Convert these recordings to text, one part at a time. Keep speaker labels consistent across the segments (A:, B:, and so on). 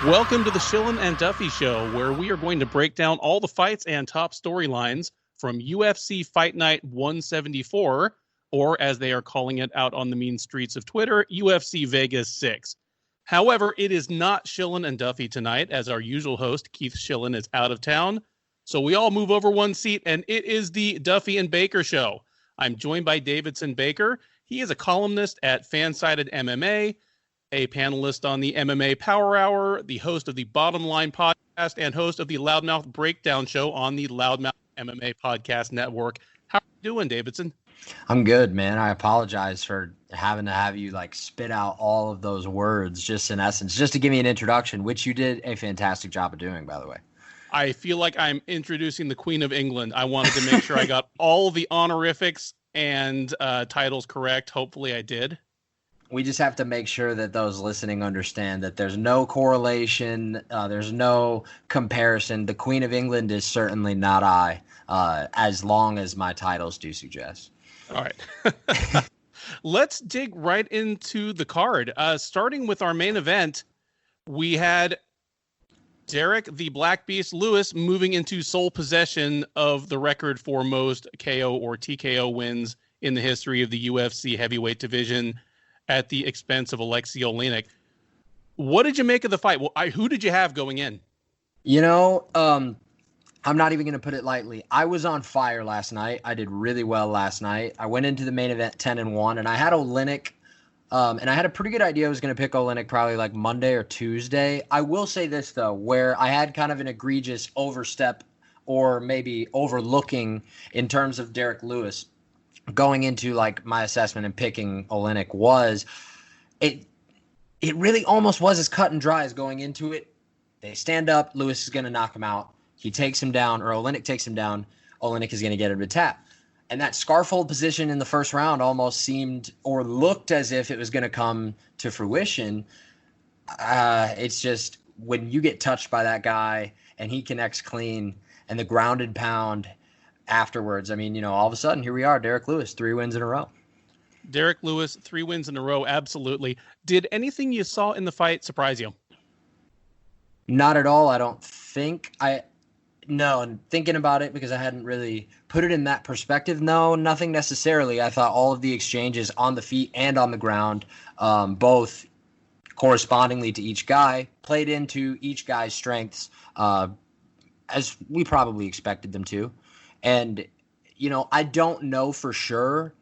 A: Welcome to the Shillan and Duffy Show, where we are going to break down all the fights and top storylines from UFC Fight Night 174, or as they are calling it out on the mean streets of Twitter, UFC Vegas 6. However, it is not Shillan and Duffy tonight, as our usual host, Keith Shillan, is out of town. So we all move over one seat, and it is the Duffy and Baker Show. I'm joined by Davidson Baker. He is a columnist at Fansided MMA, a panelist on the MMA Power Hour, the host of the Bottom Line podcast, and host of the Loudmouth Breakdown Show on the Loudmouth MMA Podcast Network. How are you doing, Davidson?
B: I'm good, man. I apologize for having to have you spit out all of those words just in essence, just to give me an introduction, which you did a fantastic job of doing, by the way.
A: I feel like I'm introducing the Queen of England. I wanted to make sure I got all the honorifics and titles correct. Hopefully I did.
B: We just have to make sure that those listening understand that there's no correlation, there's no comparison. The Queen of England is certainly not I, as long as my titles do suggest.
A: All right. Let's dig right into the card. Starting with our main event, we had Derek the Black Beast Lewis moving into sole possession of the record for most KO or TKO wins in the history of the UFC heavyweight division, at the expense of Oleinik. What did you make of the fight? Well, who did you have going in?
B: I'm not even going to put it lightly. I was on fire last night. I did really well last night. I went into the main event 10-1, and I had Oleinik, and I had a pretty good idea I was going to pick Oleinik probably Monday or Tuesday. I will say this, though, where I had kind of an egregious overstep or maybe overlooking in terms of Derek Lewis going into my assessment and picking Oleinik was it really almost was as cut and dry as going into it. They stand up, Lewis is going to knock him out. He takes him down, or Oleinik takes him down. Oleinik is going to get him to tap. And that scarf hold position in the first round almost seemed or looked as if it was going to come to fruition. It's just when you get touched by that guy and he connects clean and the grounded pound afterwards, all of a sudden, here we are, Derek Lewis, 3 wins in a row.
A: Derek Lewis, 3 wins in a row, absolutely. Did anything you saw in the fight surprise you?
B: Not at all, I don't think. No, and thinking about it, because I hadn't really put it in that perspective, no, nothing necessarily. I thought all of the exchanges on the feet and on the ground, both correspondingly to each guy, played into each guy's strengths, as we probably expected them to. And, I don't know for sure,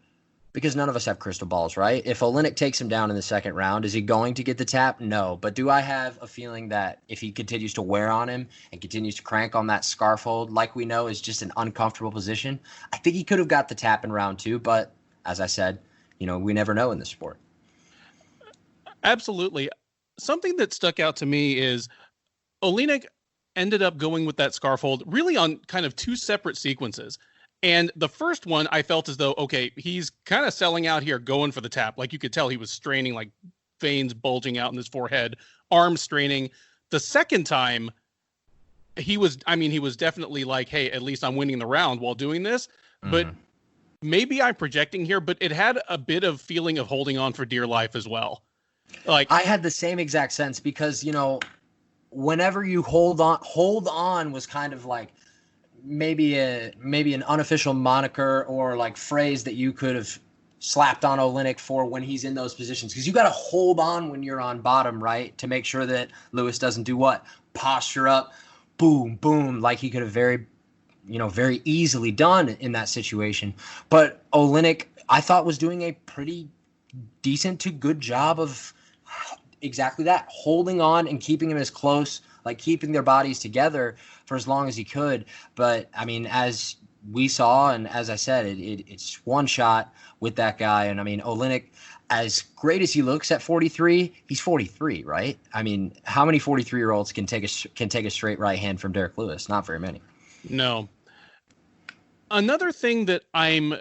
B: because none of us have crystal balls, right? If Oleinik takes him down in the second round, is he going to get the tap? No. But do I have a feeling that if he continues to wear on him and continues to crank on that scarf hold, like we know is just an uncomfortable position, I think he could have got the tap in round 2. But as I said, we never know in this sport.
A: Absolutely. Something that stuck out to me is Oleinik ended up going with that scarf hold really on kind of 2 separate sequences. And the first one, I felt as though, okay, he's kind of selling out here, going for the tap. You could tell he was straining, veins bulging out in his forehead, arms straining. The second time, he was definitely hey, at least I'm winning the round while doing this. Mm-hmm. But maybe I'm projecting here, but it had a bit of feeling of holding on for dear life as well.
B: I had the same exact sense because, whenever you hold on was kind of maybe an unofficial moniker or phrase that you could have slapped on Oleinik for when he's in those positions, because you got to hold on when you're on bottom, right, to make sure that Lewis doesn't do what? Posture up, boom, boom, he could have very easily done in that situation. But Oleinik, I thought, was doing a pretty decent to good job of exactly that, holding on and keeping him as close, keeping their bodies together for as long as he could. But as we saw, and as I said, it's one shot with that guy. And Oleinik, as great as he looks at 43, he's 43, right? How many 43-year-olds can take a straight right hand from Derek Lewis? Not very many.
A: No. Another thing that I'm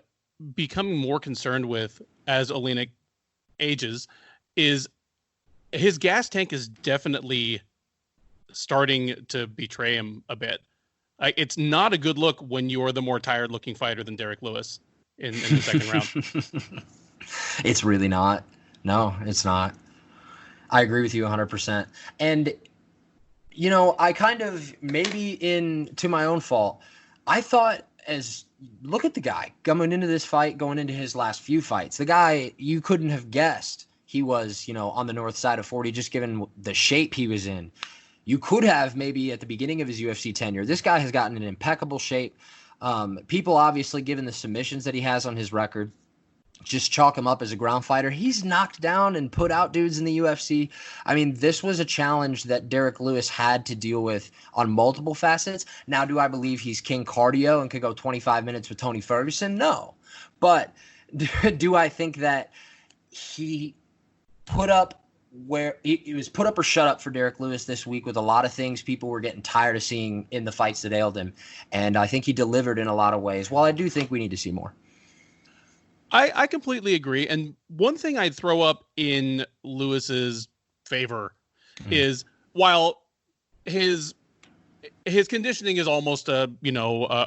A: becoming more concerned with as Oleinik ages is his gas tank is definitely starting to betray him a bit. It's not a good look when you're the more tired looking fighter than Derek Lewis in the second round.
B: It's really not. No, it's not. I agree with you 100%. And I kind of, maybe to my own fault, I thought, look at the guy coming into this fight, going into his last few fights. The guy, you couldn't have guessed he was, on the north side of 40, just given the shape he was in. You could have maybe at the beginning of his UFC tenure. This guy has gotten in impeccable shape. People obviously, given the submissions that he has on his record, just chalk him up as a ground fighter. He's knocked down and put out dudes in the UFC. I mean, this was a challenge that Derek Lewis had to deal with on multiple facets. Now, do I believe he's king cardio and could go 25 minutes with Tony Ferguson? No. But do I think that he put up where it was put up or shut up for Derek Lewis this week with a lot of things people were getting tired of seeing in the fights that ailed him? And I think he delivered in a lot of ways. While I do think we need to see more.
A: I completely agree. And one thing I'd throw up in Lewis's favor is, while his conditioning is almost a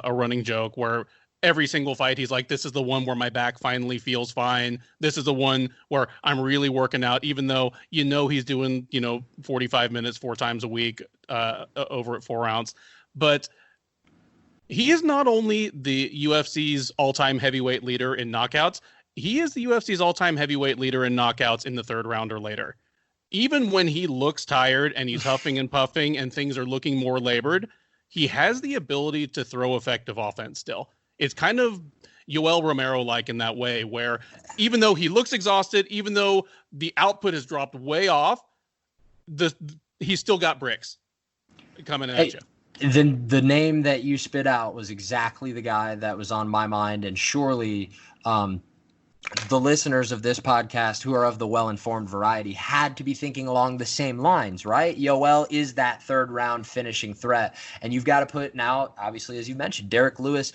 A: running joke, where every single fight he's like, this is the one where my back finally feels fine. This is the one where I'm really working out, even though he's doing 45 minutes 4 times a week over at 4 ounce. But he is not only the UFC's all-time heavyweight leader in knockouts, he is the UFC's all-time heavyweight leader in knockouts in the 3rd round or later. Even when he looks tired and he's huffing and puffing and things are looking more labored, he has the ability to throw effective offense still. It's kind of Yoel Romero-like in that way, where even though he looks exhausted, even though the output has dropped way off, he's still got bricks coming at you.
B: Then the name that you spit out was exactly the guy that was on my mind, and surely the listeners of this podcast who are of the well-informed variety had to be thinking along the same lines, right? Yoel is that 3rd round finishing threat, and you've got to put now, obviously, as you mentioned, Derek Lewis.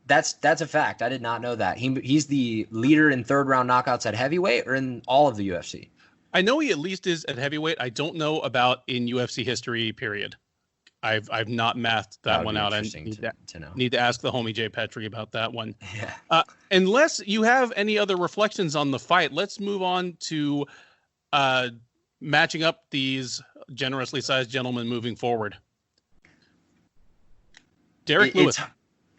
B: That's a fact. I did not know that. He's the leader in 3rd round knockouts at heavyweight or in all of the UFC.
A: I know he at least is at heavyweight. I don't know about in UFC history, period. I've not mathed that one out. I need to ask the homie Jay Petrie about that one.
B: Yeah.
A: Unless you have any other reflections on the fight, let's move on to matching up these generously sized gentlemen moving forward. Derek Lewis.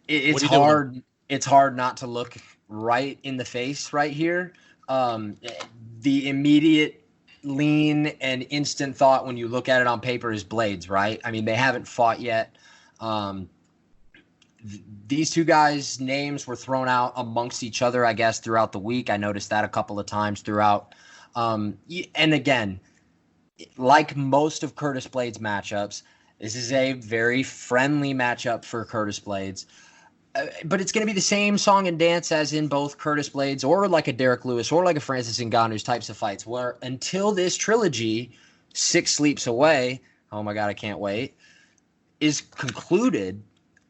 B: It's hard. Doing? It's hard not to look right in the face right here. The immediate lean and instant thought when you look at it on paper is Blades, right? I mean, they haven't fought yet. These two guys' names were thrown out amongst each other, I guess, throughout the week. I noticed that a couple of times throughout. And again, like most of Curtis Blades' matchups, this is a very friendly matchup for Curtis Blades. But it's going to be the same song and dance as in both Curtis Blades or like a Derek Lewis or like a Francis Ngannou's types of fights, where until this trilogy, 6 sleeps away, oh my God, I can't wait, is concluded,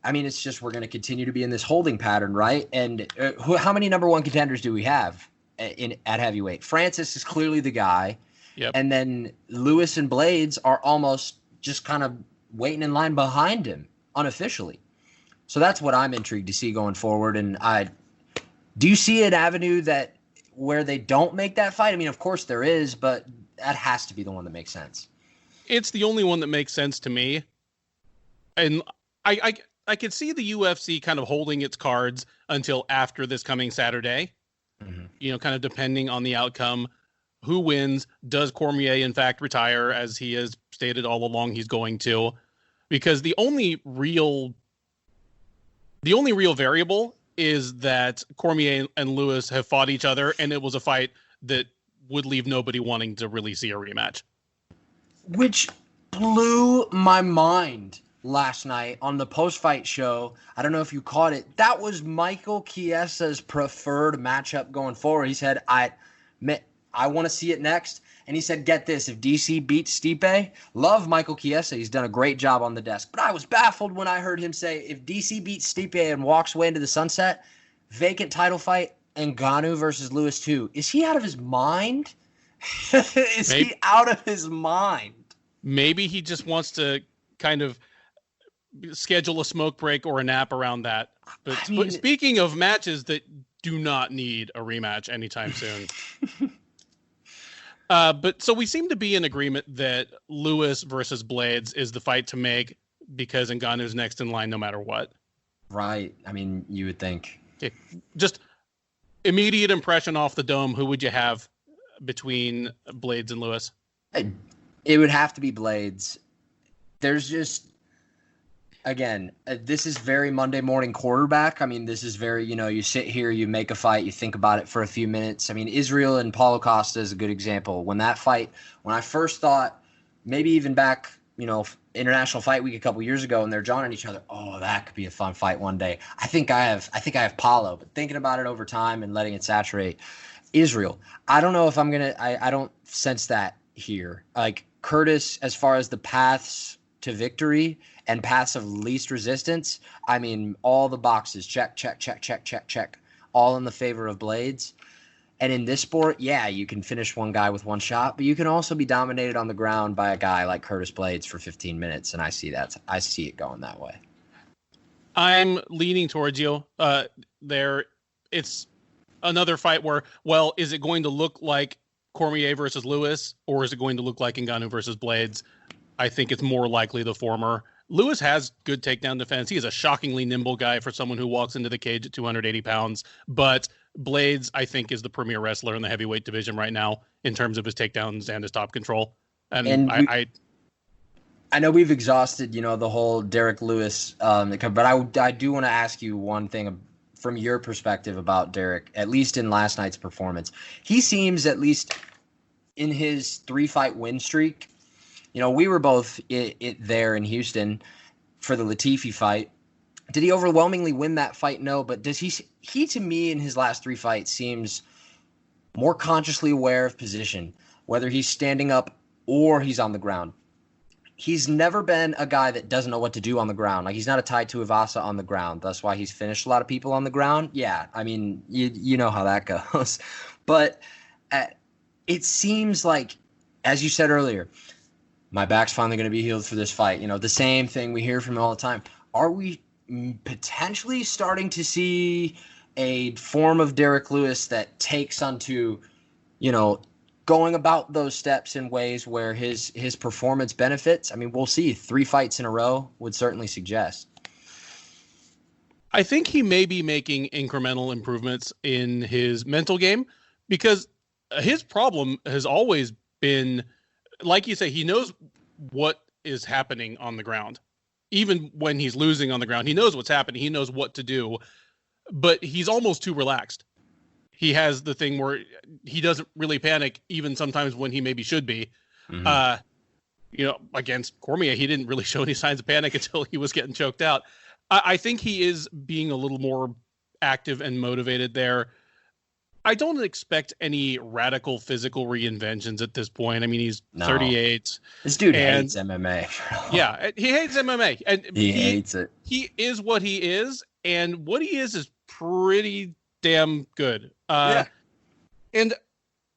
B: I mean, it's just we're going to continue to be in this holding pattern, right? And how many number 1 contenders do we have at heavyweight? Francis is clearly the guy.
A: Yep.
B: And then Lewis and Blades are almost just kind of waiting in line behind him unofficially. So that's what I'm intrigued to see going forward. And do you see an avenue where they don't make that fight? I mean, of course there is, but that has to be the one that makes sense.
A: It's the only one that makes sense to me. And I could see the UFC kind of holding its cards until after this coming Saturday, kind of depending on the outcome. Who wins? Does Cormier, in fact, retire, as he has stated all along he's going to? Because the only real variable is that Cormier and Lewis have fought each other, and it was a fight that would leave nobody wanting to really see a rematch.
B: Which blew my mind last night on the post-fight show. I don't know if you caught it. That was Michael Chiesa's preferred matchup going forward. He said, I want to see it next. And he said, get this, if DC beats Stipe, love Michael Chiesa. He's done a great job on the desk. But I was baffled when I heard him say, if DC beats Stipe and walks away into the sunset, vacant title fight, Ngannou versus Lewis too. Is he out of his mind? Is he out of his mind?
A: Maybe he just wants to kind of schedule a smoke break or a nap around that. But speaking of matches that do not need a rematch anytime soon. But so we seem to be in agreement that Lewis versus Blades is the fight to make because Ngannou's next in line no matter what.
B: Right. I mean, you would think.
A: Okay. Just immediate impression off the dome. Who would you have between Blades and Lewis?
B: It would have to be Blades. There's just, again, this is very Monday morning quarterback. I mean, this is very, you sit here, you make a fight, you think about it for a few minutes. I mean, Israel and Paulo Costa is a good example. When I first thought, maybe even back, International Fight Week a couple years ago, and they're jawing each other, oh, that could be a fun fight one day. I think I have Paulo, but thinking about it over time and letting it saturate, Israel. I don't know if I'm gonna. I don't sense that here. Like Curtis, as far as the paths to victory and paths of least resistance, I mean, all the boxes check, all in the favor of Blades. And in this sport, yeah, you can finish one guy with one shot, but you can also be dominated on the ground by a guy like Curtis Blades for 15 minutes, and I see it going that way.
A: I'm leaning towards you. It's another fight where, well, is it going to look like Cormier versus Lewis, or is it going to look like Ngannou versus Blades? I think it's more likely the former. Lewis has good takedown defense. He is a shockingly nimble guy for someone who walks into the cage at 280 pounds, but Blades, I think, is the premier wrestler in the heavyweight division right now in terms of his takedowns and his top control. And
B: I know we've exhausted, the whole Derek Lewis, but I do want to ask you one thing from your perspective about Derek, at least in last night's performance. He seems, at least in his 3-fight win streak, we were both there in Houston for the Latifi fight. Did he overwhelmingly win that fight? No, but does he to me in his last 3 fights seems more consciously aware of position, whether he's standing up or he's on the ground. He's never been a guy that doesn't know what to do on the ground. Like, he's not a Tai Tuivasa on the ground. That's why he's finished a lot of people on the ground. Yeah, I mean, you know how that goes. But it seems like, as you said earlier, my back's finally going to be healed for this fight. The same thing we hear from him all the time. Are we potentially starting to see a form of Derek Lewis that takes onto, going about those steps in ways where his performance benefits? I mean, we'll see. 3 fights in a row would certainly suggest.
A: I think he may be making incremental improvements in his mental game, because his problem has always been, like you say, he knows what is happening on the ground. Even when he's losing on the ground, he knows what's happening. He knows what to do, but he's almost too relaxed. He has the thing where he doesn't really panic, even sometimes when he maybe should be. Mm-hmm. Against Cormier, he didn't really show any signs of panic until he was getting choked out. I think he is being a little more active and motivated there. I don't expect any radical physical reinventions at this point. I mean, he's 38.
B: This dude hates MMA.
A: Yeah, he hates MMA. And
B: he hates it.
A: He is what he is, and what he is pretty damn good. And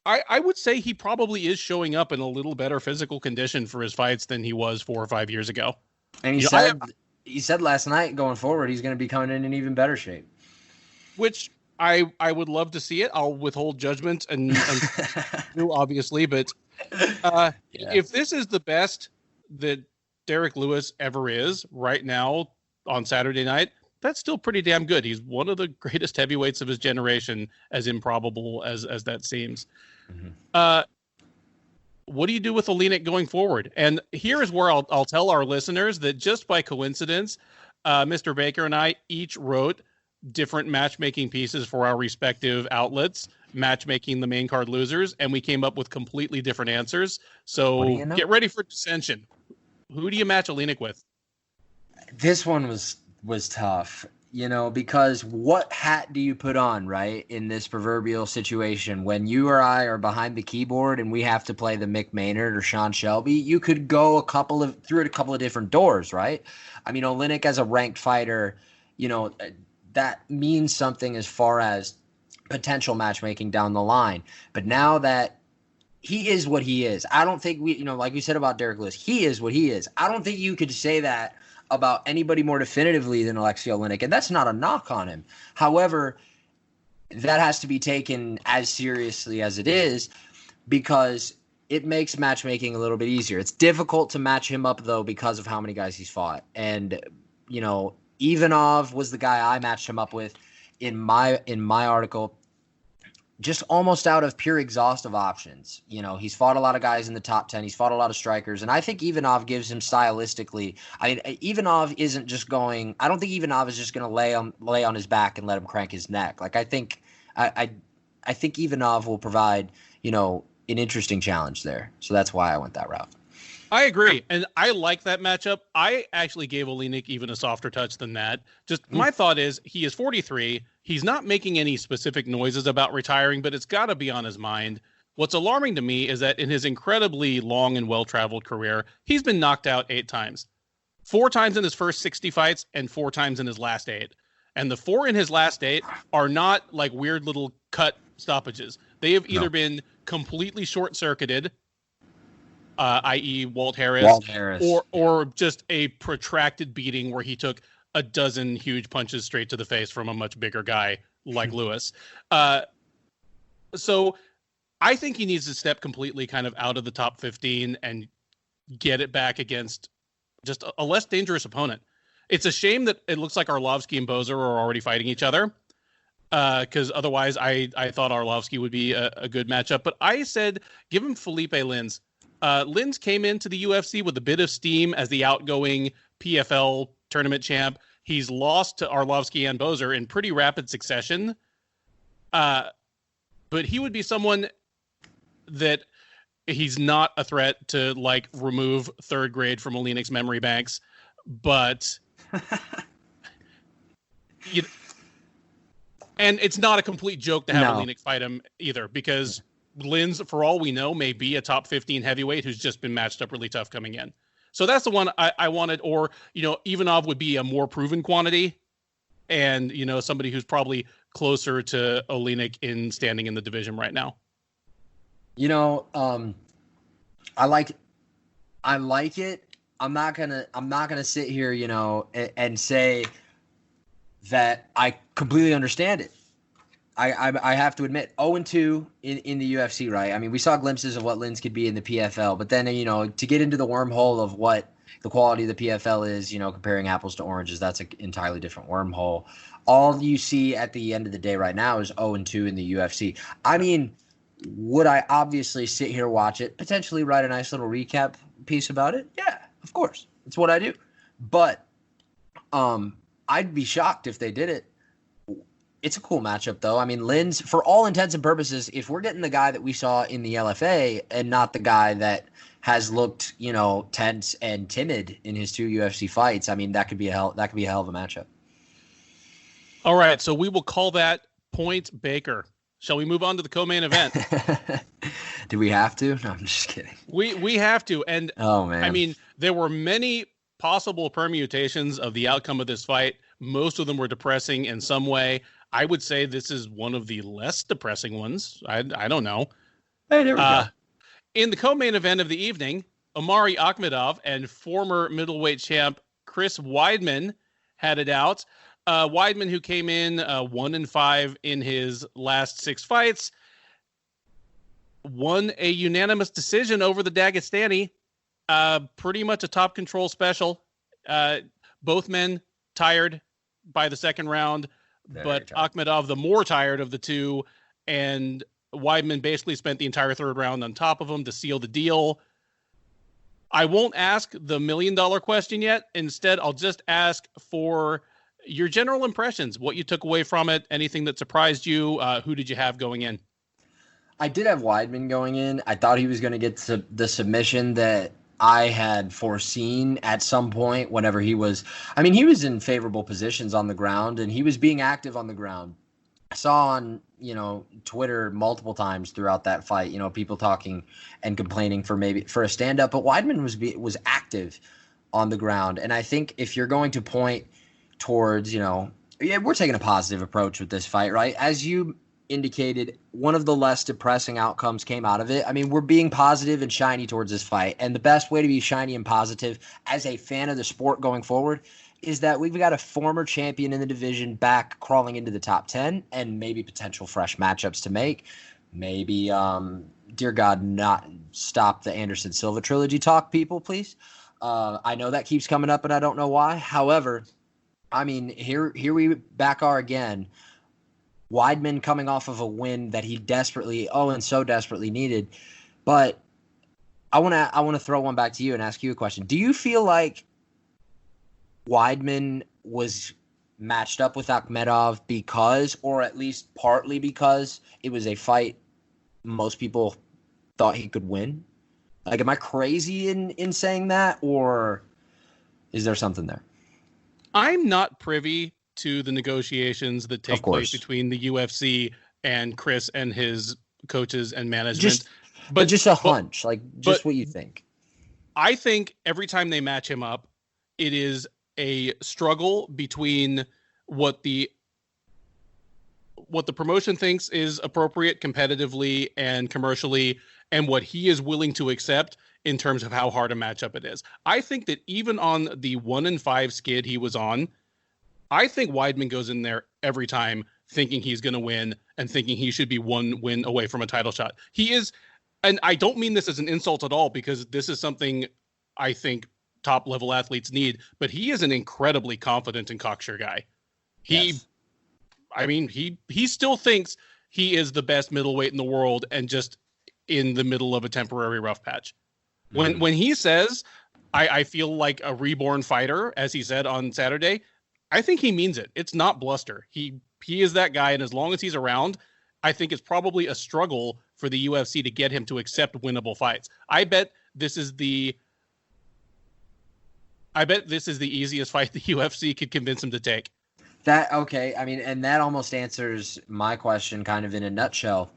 A: I would say he probably is showing up in a little better physical condition for his fights than he was 4 or 5 years ago.
B: And he said last night, going forward, he's going to be coming in even better shape.
A: Which I would love to see it. I'll withhold judgment and obviously, but if this is the best that Derek Lewis ever is right now on Saturday night, that's still pretty damn good. He's one of the greatest heavyweights of his generation, as improbable as that seems. Mm-hmm. What do you do with Oleinik going forward? And here is where I'll tell our listeners that just by coincidence, Mr. Baker and I each wrote different matchmaking pieces for our respective outlets, matchmaking the main card losers, and we came up with completely different answers. So get ready for dissension. Who do you match Oleinik with?
B: This one was tough, because what hat do you put on, right, in this proverbial situation when you or I are behind the keyboard and we have to play the Mick Maynard or Sean Shelby? You could go through a couple of different doors, right? I mean, Oleinik as a ranked fighter, that means something as far as potential matchmaking down the line. But now that he is what he is, I don't think like we said about Derek Lewis, he is what he is. I don't think you could say that about anybody more definitively than Alexei Oleinik, and that's not a knock on him. However, that has to be taken as seriously as it is, because it makes matchmaking a little bit easier. It's difficult to match him up though because of how many guys he's fought. And Ivanov was the guy I matched him up with in my article, just almost out of pure exhaustive options. He's fought a lot of guys in the top 10. He's fought a lot of strikers. And I think Ivanov gives him stylistically. Ivanov isn't just going – I don't think Ivanov is just going to lay on his back and let him crank his neck. Like, I think Ivanov will provide, an interesting challenge there. So that's why I went that route.
A: I agree. And I like that matchup. I actually gave Oleinik even a softer touch than that. Just my thought is he is 43. He's not making any specific noises about retiring, but it's got to be on his mind. What's alarming to me is that in his incredibly long and well-traveled career, he's been knocked out 8 times. 4 times in his first 60 fights and 4 times in his last 8. And the 4 in his last 8 are not like weird little cut stoppages. They have either been completely short-circuited, i.e. Walt Harris, or just a protracted beating where he took a dozen huge punches straight to the face from a much bigger guy like Lewis. So I think he needs to step completely kind of out of the top 15 and get it back against just a less dangerous opponent. It's a shame that it looks like Arlovsky and Bozer are already fighting each other, because otherwise I thought Arlovsky would be a good matchup. But I said, give him Felipe Lins. Lins came into the UFC with a bit of steam as the outgoing PFL tournament champ. He's lost to Arlovsky and Bozer in pretty rapid succession. But he would be someone that he's not a threat to like remove third grade from Oleinik's memory banks, but and it's not a complete joke to have Oleinik fight him either, because Lins, for all we know, may be a top 15 heavyweight who's just been matched up really tough coming in. So that's the one I wanted. Or, Ivanov would be a more proven quantity and, somebody who's probably closer to Oleinik in standing in the division right now.
B: I like it. I'm not gonna sit here, and say that I completely understand it. I have to admit, 0-2 in the UFC, right? I mean, we saw glimpses of what Lins could be in the PFL, but then, to get into the wormhole of what the quality of the PFL is, comparing apples to oranges, that's an entirely different wormhole. All you see at the end of the day right now is 0-2 in the UFC. I mean, would I obviously sit here, watch it, potentially write a nice little recap piece about it? Yeah, of course. It's what I do. But I'd be shocked if they did it. It's a cool matchup, though. I mean, Lins, for all intents and purposes, if we're getting the guy that we saw in the LFA and not the guy that has looked, tense and timid in his 2 UFC fights, I mean, that could be a hell of a matchup.
A: All right, so we will call that Point Baker. Shall we move on to the co-main event?
B: Do we have to? No, I'm just kidding.
A: We have to. And
B: oh man,
A: I mean, there were many possible permutations of the outcome of this fight. Most of them were depressing in some way. I would say this is one of the less depressing ones. I don't know.
B: Hey, there we go.
A: In the co-main event of the evening, Omari Akhmedov and former middleweight champ Chris Weidman had it out. Weidman, who came in 1-5 in his last 6 fights, won a unanimous decision over the Dagestani. Pretty much a top control special. Both men tired by the second round. But Akhmedov, the more tired of the two, and Weidman basically spent the entire third round on top of him to seal the deal. I won't ask the $1 million question yet. Instead, I'll just ask for your general impressions, what you took away from it, anything that surprised you. Who did you have going in?
B: I did have Weidman going in. I thought he was going to get the submission that I had foreseen at some point whenever he was in favorable positions on the ground and he was being active on the ground. I saw on, Twitter multiple times throughout that fight, people talking and complaining for a stand up, but Weidman was active on the ground. And I think if you're going to point towards, we're taking a positive approach with this fight, right? As you indicated, one of the less depressing outcomes came out of it. I mean, we're being positive and shiny towards this fight. And the best way to be shiny and positive as a fan of the sport going forward is that we've got a former champion in the division back crawling into the top 10 and maybe potential fresh matchups to make. maybe, dear God, not stop the Anderson Silva trilogy talk, people, please. I know that keeps coming up, and I don't know why. However, I mean, here we back are again. Weidman coming off of a win that he so desperately needed. But I want to throw one back to you and ask you a question. Do you feel like Weidman was matched up with Akhmedov because, or at least partly because, it was a fight most people thought he could win? Like, am I crazy in saying that, or is there something there?
A: I'm not privy to the negotiations that take place between the UFC and Chris and his coaches and management.
B: But just a hunch, what you think.
A: I think every time they match him up, it is a struggle between what the promotion thinks is appropriate competitively and commercially, and what he is willing to accept in terms of how hard a matchup it is. I think that even on the 1-5 skid he was on, I think Weidman goes in there every time thinking he's going to win and thinking he should be one win away from a title shot. He is, and I don't mean this as an insult at all, because this is something I think top level athletes need, but he is an incredibly confident and cocksure guy. He still thinks he is the best middleweight in the world and just in the middle of a temporary rough patch. When he says, I feel like a reborn fighter, as he said on Saturday, I think he means it. It's not bluster. He is that guy, and as long as he's around, I think it's probably a struggle for the UFC to get him to accept winnable fights. I bet this is the easiest fight the UFC could convince him to take.
B: Okay. I mean, and that almost answers my question kind of in a nutshell.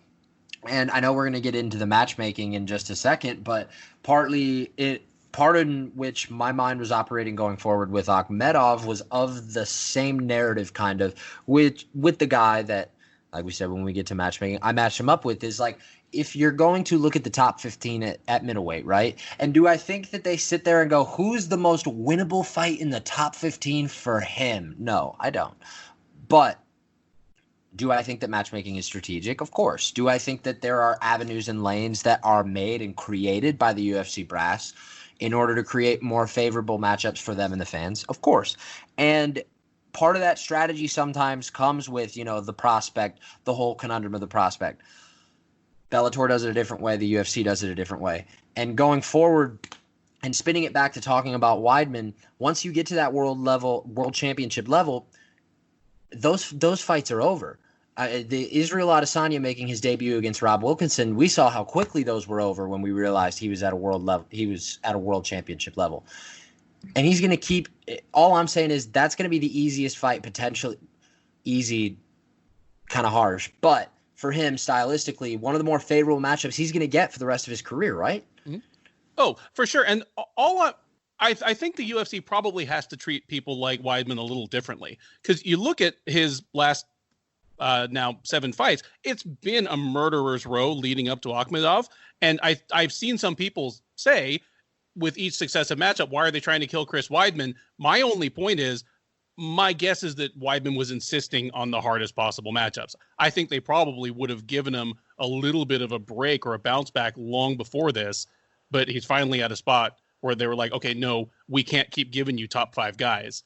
B: And I know we're going to get into the matchmaking in just a second, but part in which my mind was operating going forward with Akhmedov was of the same narrative kind of with the guy that, like we said, when we get to matchmaking, I matched him up with, is like, if you're going to look at the top 15 at middleweight, right? And do I think that they sit there and go, who's the most winnable fight in the top 15 for him? No, I don't. But do I think that matchmaking is strategic? Of course. Do I think that there are avenues and lanes that are made and created by the UFC brass in order to create more favorable matchups for them and the fans? Of course. And part of that strategy sometimes comes with, the prospect, the whole conundrum of the prospect. Bellator does it a different way. The UFC does it a different way. And going forward and spinning it back to talking about Weidman, once you get to that world championship level, those fights are over. The Israel Adesanya making his debut against Rob Wilkinson, we saw how quickly those were over when we realized he was at a world level. He was at a world championship level, and he's going to keep. All I'm saying is that's going to be the easiest fight, potentially easy, kind of harsh, but for him stylistically, one of the more favorable matchups he's going to get for the rest of his career, right?
A: Mm-hmm. Oh, for sure. And I think the UFC probably has to treat people like Weidman a little differently, because you look at his last now 7 fights, it's been a murderer's row leading up to Akhmedov. And I've seen some people say with each successive matchup, why are they trying to kill Chris Weidman? My only point is, my guess is that Weidman was insisting on the hardest possible matchups. I think they probably would have given him a little bit of a break or a bounce back long before this, but he's finally at a spot where they were like, okay, no, we can't keep giving you top 5 guys.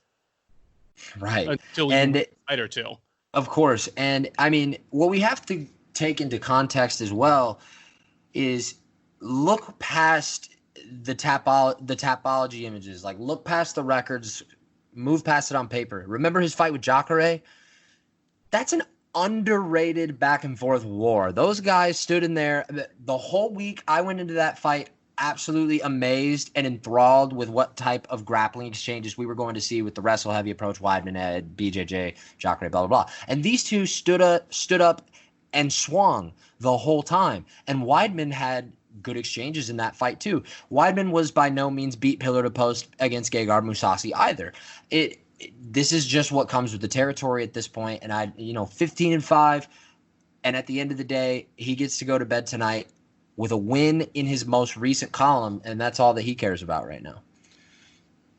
B: Right.
A: Until you fight or two.
B: Of course. And I mean, what we have to take into context as well is look past the tapology images, like look past the records, move past it on paper. Remember his fight with Jacare? That's an underrated back and forth war. Those guys stood in there the whole week. I went into that fight absolutely amazed and enthralled with what type of grappling exchanges we were going to see with the wrestle heavy approach Weidman had, BJJ, Jacare, blah, blah, blah. And these two stood up and swung the whole time. And Weidman had good exchanges in that fight too. Weidman was by no means beat pillar to post against Gegard Mousasi either. This is just what comes with the territory at this point. And 15-5. And at the end of the day, he gets to go to bed tonight with a win in his most recent column, and that's all that he cares about right now.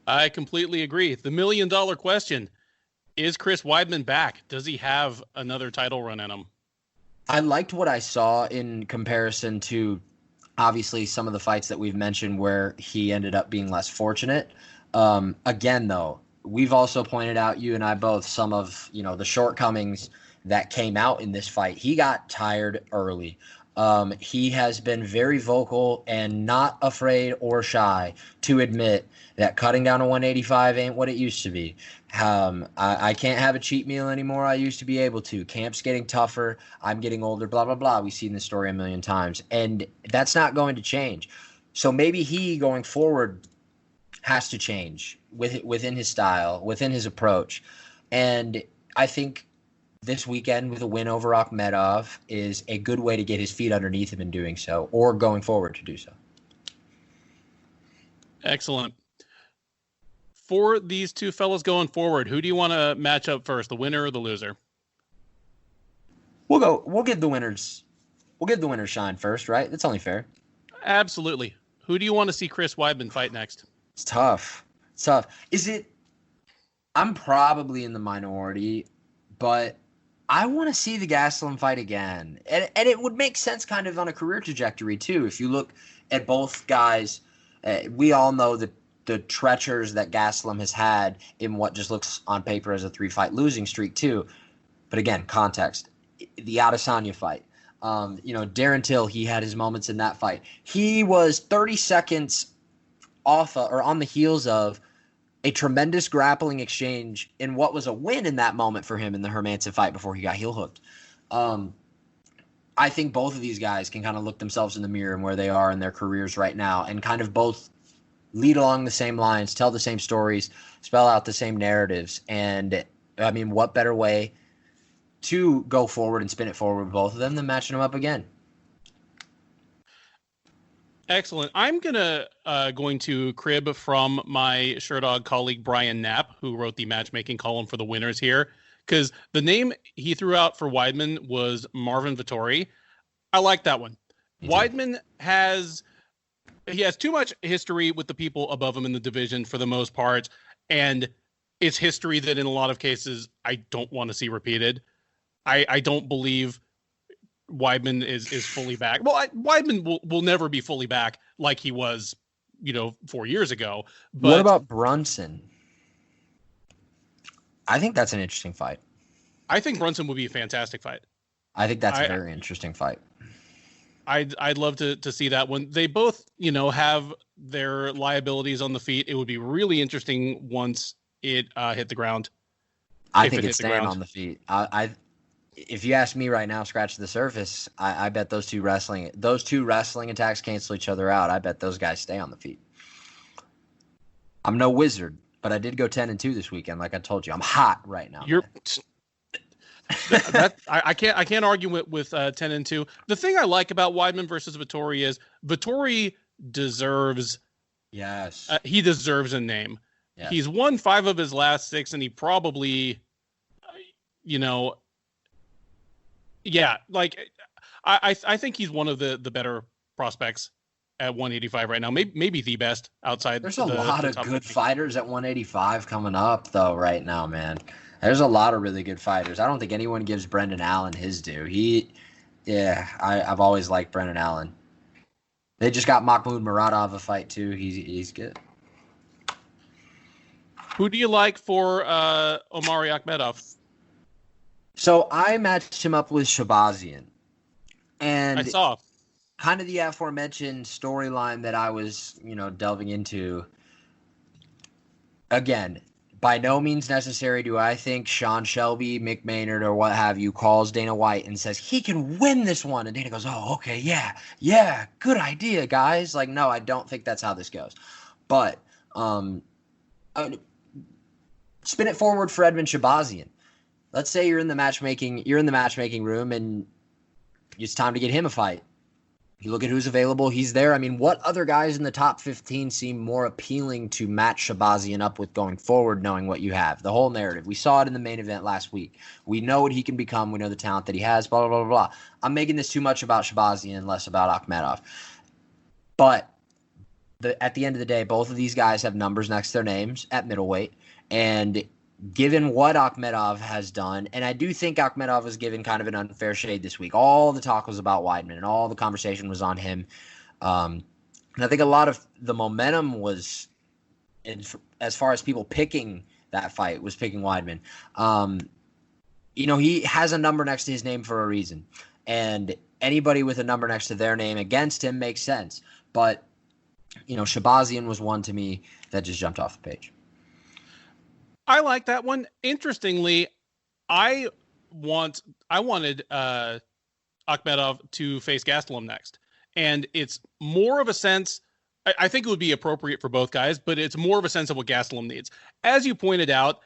A: I completely agree. The $1 million question, is Chris Weidman back? Does he have another title run in him?
B: I liked what I saw in comparison to obviously some of the fights that we've mentioned where he ended up being less fortunate. Again, though, we've also pointed out, you and I both, some of the shortcomings that came out in this fight. He got tired early. He has been very vocal and not afraid or shy to admit that cutting down to 185 ain't what it used to be. I can't have a cheat meal anymore. I used to be able to. Camp's getting tougher. I'm getting older, blah, blah, blah. We've seen this story a million times. And that's not going to change. So maybe he, going forward, has to change within his style, within his approach. And I think this weekend with a win over Akhmedov is a good way to get his feet underneath him in doing so, or going forward to do so.
A: Excellent. For these two fellas going forward, who do you want to match up first, the winner or the loser?
B: We'll give the winners shine first, right? That's only fair.
A: Absolutely. Who do you want to see Chris Weidman fight next?
B: It's tough. I'm probably in the minority, but I want to see the Gastelum fight again. And it would make sense kind of on a career trajectory too. If you look at both guys, we all know that the treacherous that Gastelum has had in what just looks on paper as a 3-fight losing streak too. But again, context. The Adesanya fight. Darren Till, he had his moments in that fight. He was 30 seconds off or on the heels of a tremendous grappling exchange in what was a win in that moment for him in the Hermanson fight before he got heel hooked. I think both of these guys can kind of look themselves in the mirror and where they are in their careers right now and kind of both lead along the same lines, tell the same stories, spell out the same narratives. And I mean, what better way to go forward and spin it forward with both of them than matching them up again?
A: Excellent. I'm going to crib from my Sherdog colleague Brian Knapp, who wrote the matchmaking column for the winners here, because the name he threw out for Weidman was Marvin Vettori. I like that one. Weidman has too much history with the people above him in the division for the most part, and it's history that in a lot of cases I don't want to see repeated. I don't believe Weidman is fully back. Well, Weidman will never be fully back like he was, 4 years ago. But
B: what about Brunson? I think that's an interesting fight.
A: I think Brunson would be a fantastic fight.
B: I think that's a very interesting fight.
A: I'd love to see that one. They both, have their liabilities on the feet. It would be really interesting once it hit the ground.
B: I think it's staying on the feet. If you ask me right now, scratch the surface, I bet those two wrestling attacks cancel each other out. I bet those guys stay on the feet. I'm no wizard, but I did go 10-2 this weekend. Like I told you, I'm hot right now.
A: I can't argue with 10-2. The thing I like about Weidman versus Vettori is Vettori deserves.
B: Yes.
A: He deserves a name.
B: Yes.
A: He's won 5 of his last 6, and he probably, I think he's one of the better prospects at 185 right now. Maybe the best outside.
B: There's a lot of good fighters at 185 coming up though right now, man. There's a lot of really good fighters. I don't think anyone gives Brendan Allen his due. I've always liked Brendan Allen. They just got Mahmoud Muradov a fight too. He's good.
A: Who do you like for Omari Akhmedov?
B: So I matched him up with Shabazian. And
A: I saw
B: kind of the aforementioned storyline that I was, delving into. Again, by no means necessary do I think Sean Shelby, Mick Maynard, or what have you calls Dana White and says, he can win this one. And Dana goes, oh, okay, yeah, good idea, guys. Like, no, I don't think that's how this goes. But spin it forward for Edmund Shabazian. Let's say you're in the matchmaking room and it's time to get him a fight. You look at who's available, he's there. I mean, what other guys in the top 15 seem more appealing to match Shabazian up with going forward, knowing what you have? The whole narrative. We saw it in the main event last week. We know what he can become. We know the talent that he has, blah, blah, blah, blah. I'm making this too much about Shabazian and less about Akhmedov. But at the end of the day, both of these guys have numbers next to their names at middleweight. And given what Akhmedov has done, and I do think Akhmedov was given kind of an unfair shade this week. All the talk was about Weidman, and all the conversation was on him. And I think a lot of the momentum was, as far as people picking that fight, was picking Weidman. He has a number next to his name for a reason, and anybody with a number next to their name against him makes sense. But Shabazian was one to me that just jumped off the page.
A: I like that one. Interestingly, I wanted Akhmedov to face Gastelum next. And it's more of a sense, I think it would be appropriate for both guys, but it's more of a sense of what Gastelum needs. As you pointed out,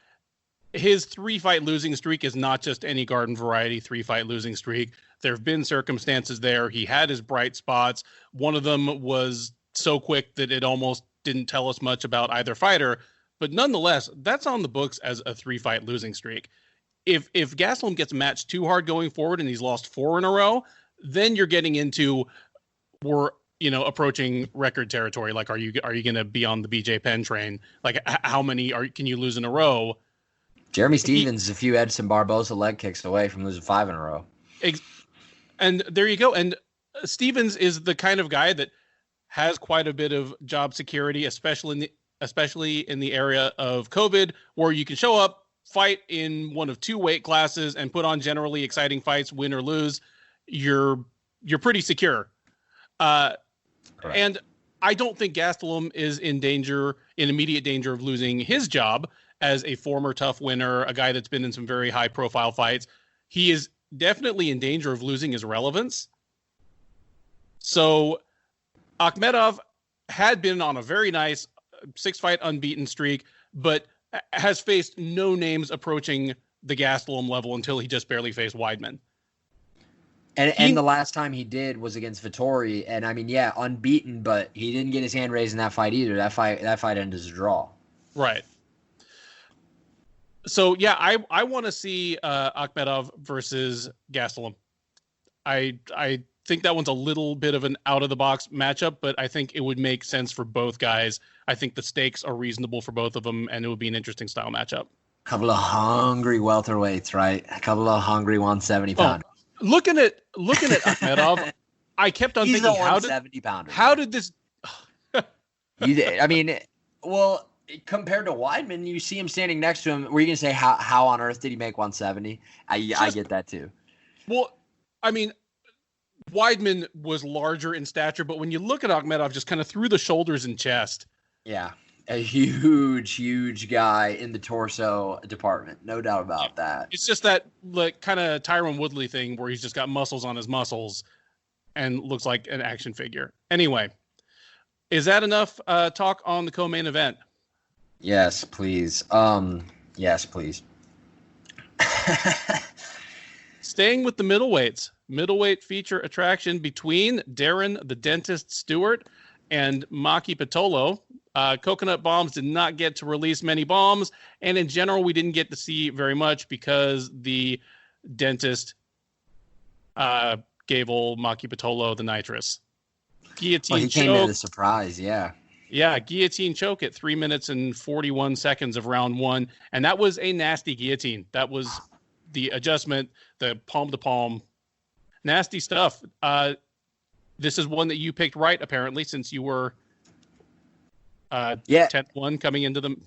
A: his 3-fight losing streak is not just any garden variety 3-fight losing streak. There have been circumstances there. He had his bright spots. One of them was so quick that it almost didn't tell us much about either fighter. But nonetheless, that's on the books as a 3-fight losing streak. If Gastelum gets matched too hard going forward and he's lost 4 in a row, then you're getting into approaching record territory. Like, are you going to be on the BJ Penn train? Like, how many can you lose in a row?
B: Jeremy Stevens is a few Edson Barboza leg kicks away from losing 5 in a row.
A: And there you go. And Stevens is the kind of guy that has quite a bit of job security, especially in the area of COVID, where you can show up, fight in one of 2 weight classes, and put on generally exciting fights, win or lose. You're pretty secure. And I don't think Gastelum is in immediate danger of losing his job as a former tough winner, a guy that's been in some very high profile fights. He is definitely in danger of losing his relevance. So Akhmedov had been on a very nice 6-fight unbeaten streak, but has faced no names approaching the Gastelum level until he just barely faced Weidman.
B: And the last time he did was against Vettori, and I mean, yeah, unbeaten, but he didn't get his hand raised in that fight either. That fight ended as a draw.
A: Right. So yeah, I want to see Akhmedov versus Gastelum. I think that one's a little bit of an out of the box matchup, but I think it would make sense for both guys. I think the stakes are reasonable for both of them, and it would be an interesting style matchup.
B: A couple of hungry welterweights, right? A couple of hungry 170 pounders.
A: Looking at Akhmedov, I kept on thinking, how did this?
B: I mean, well, compared to Weidman, you see him standing next to him. Were you gonna say how on earth did he make 170? I get that too.
A: Well, I mean, Weidman was larger in stature, but when you look at Akhmedov, just kind of through the shoulders and chest.
B: Yeah, a huge guy in the torso department, no doubt about that.
A: It's just that like kind of Tyron Woodley thing where he's just got muscles on his muscles and looks like an action figure. Anyway, is that enough talk on the co-main event?
B: Yes, please. Yes, please.
A: Staying with the middleweights. Middleweight feature attraction between Darren the Dentist Stewart and Maki Pitolo. Coconut Bombs did not get to release many bombs, and in general, we didn't get to see very much because the dentist gave old Maki Pitolo the nitrous. Guillotine
B: he came in as a surprise, yeah.
A: Yeah, guillotine choke at 3 minutes and 41 seconds of round 1, and that was a nasty guillotine. That was the adjustment, the palm to palm. Nasty stuff. This is one that you picked right, apparently, since you were 10-1 coming into them.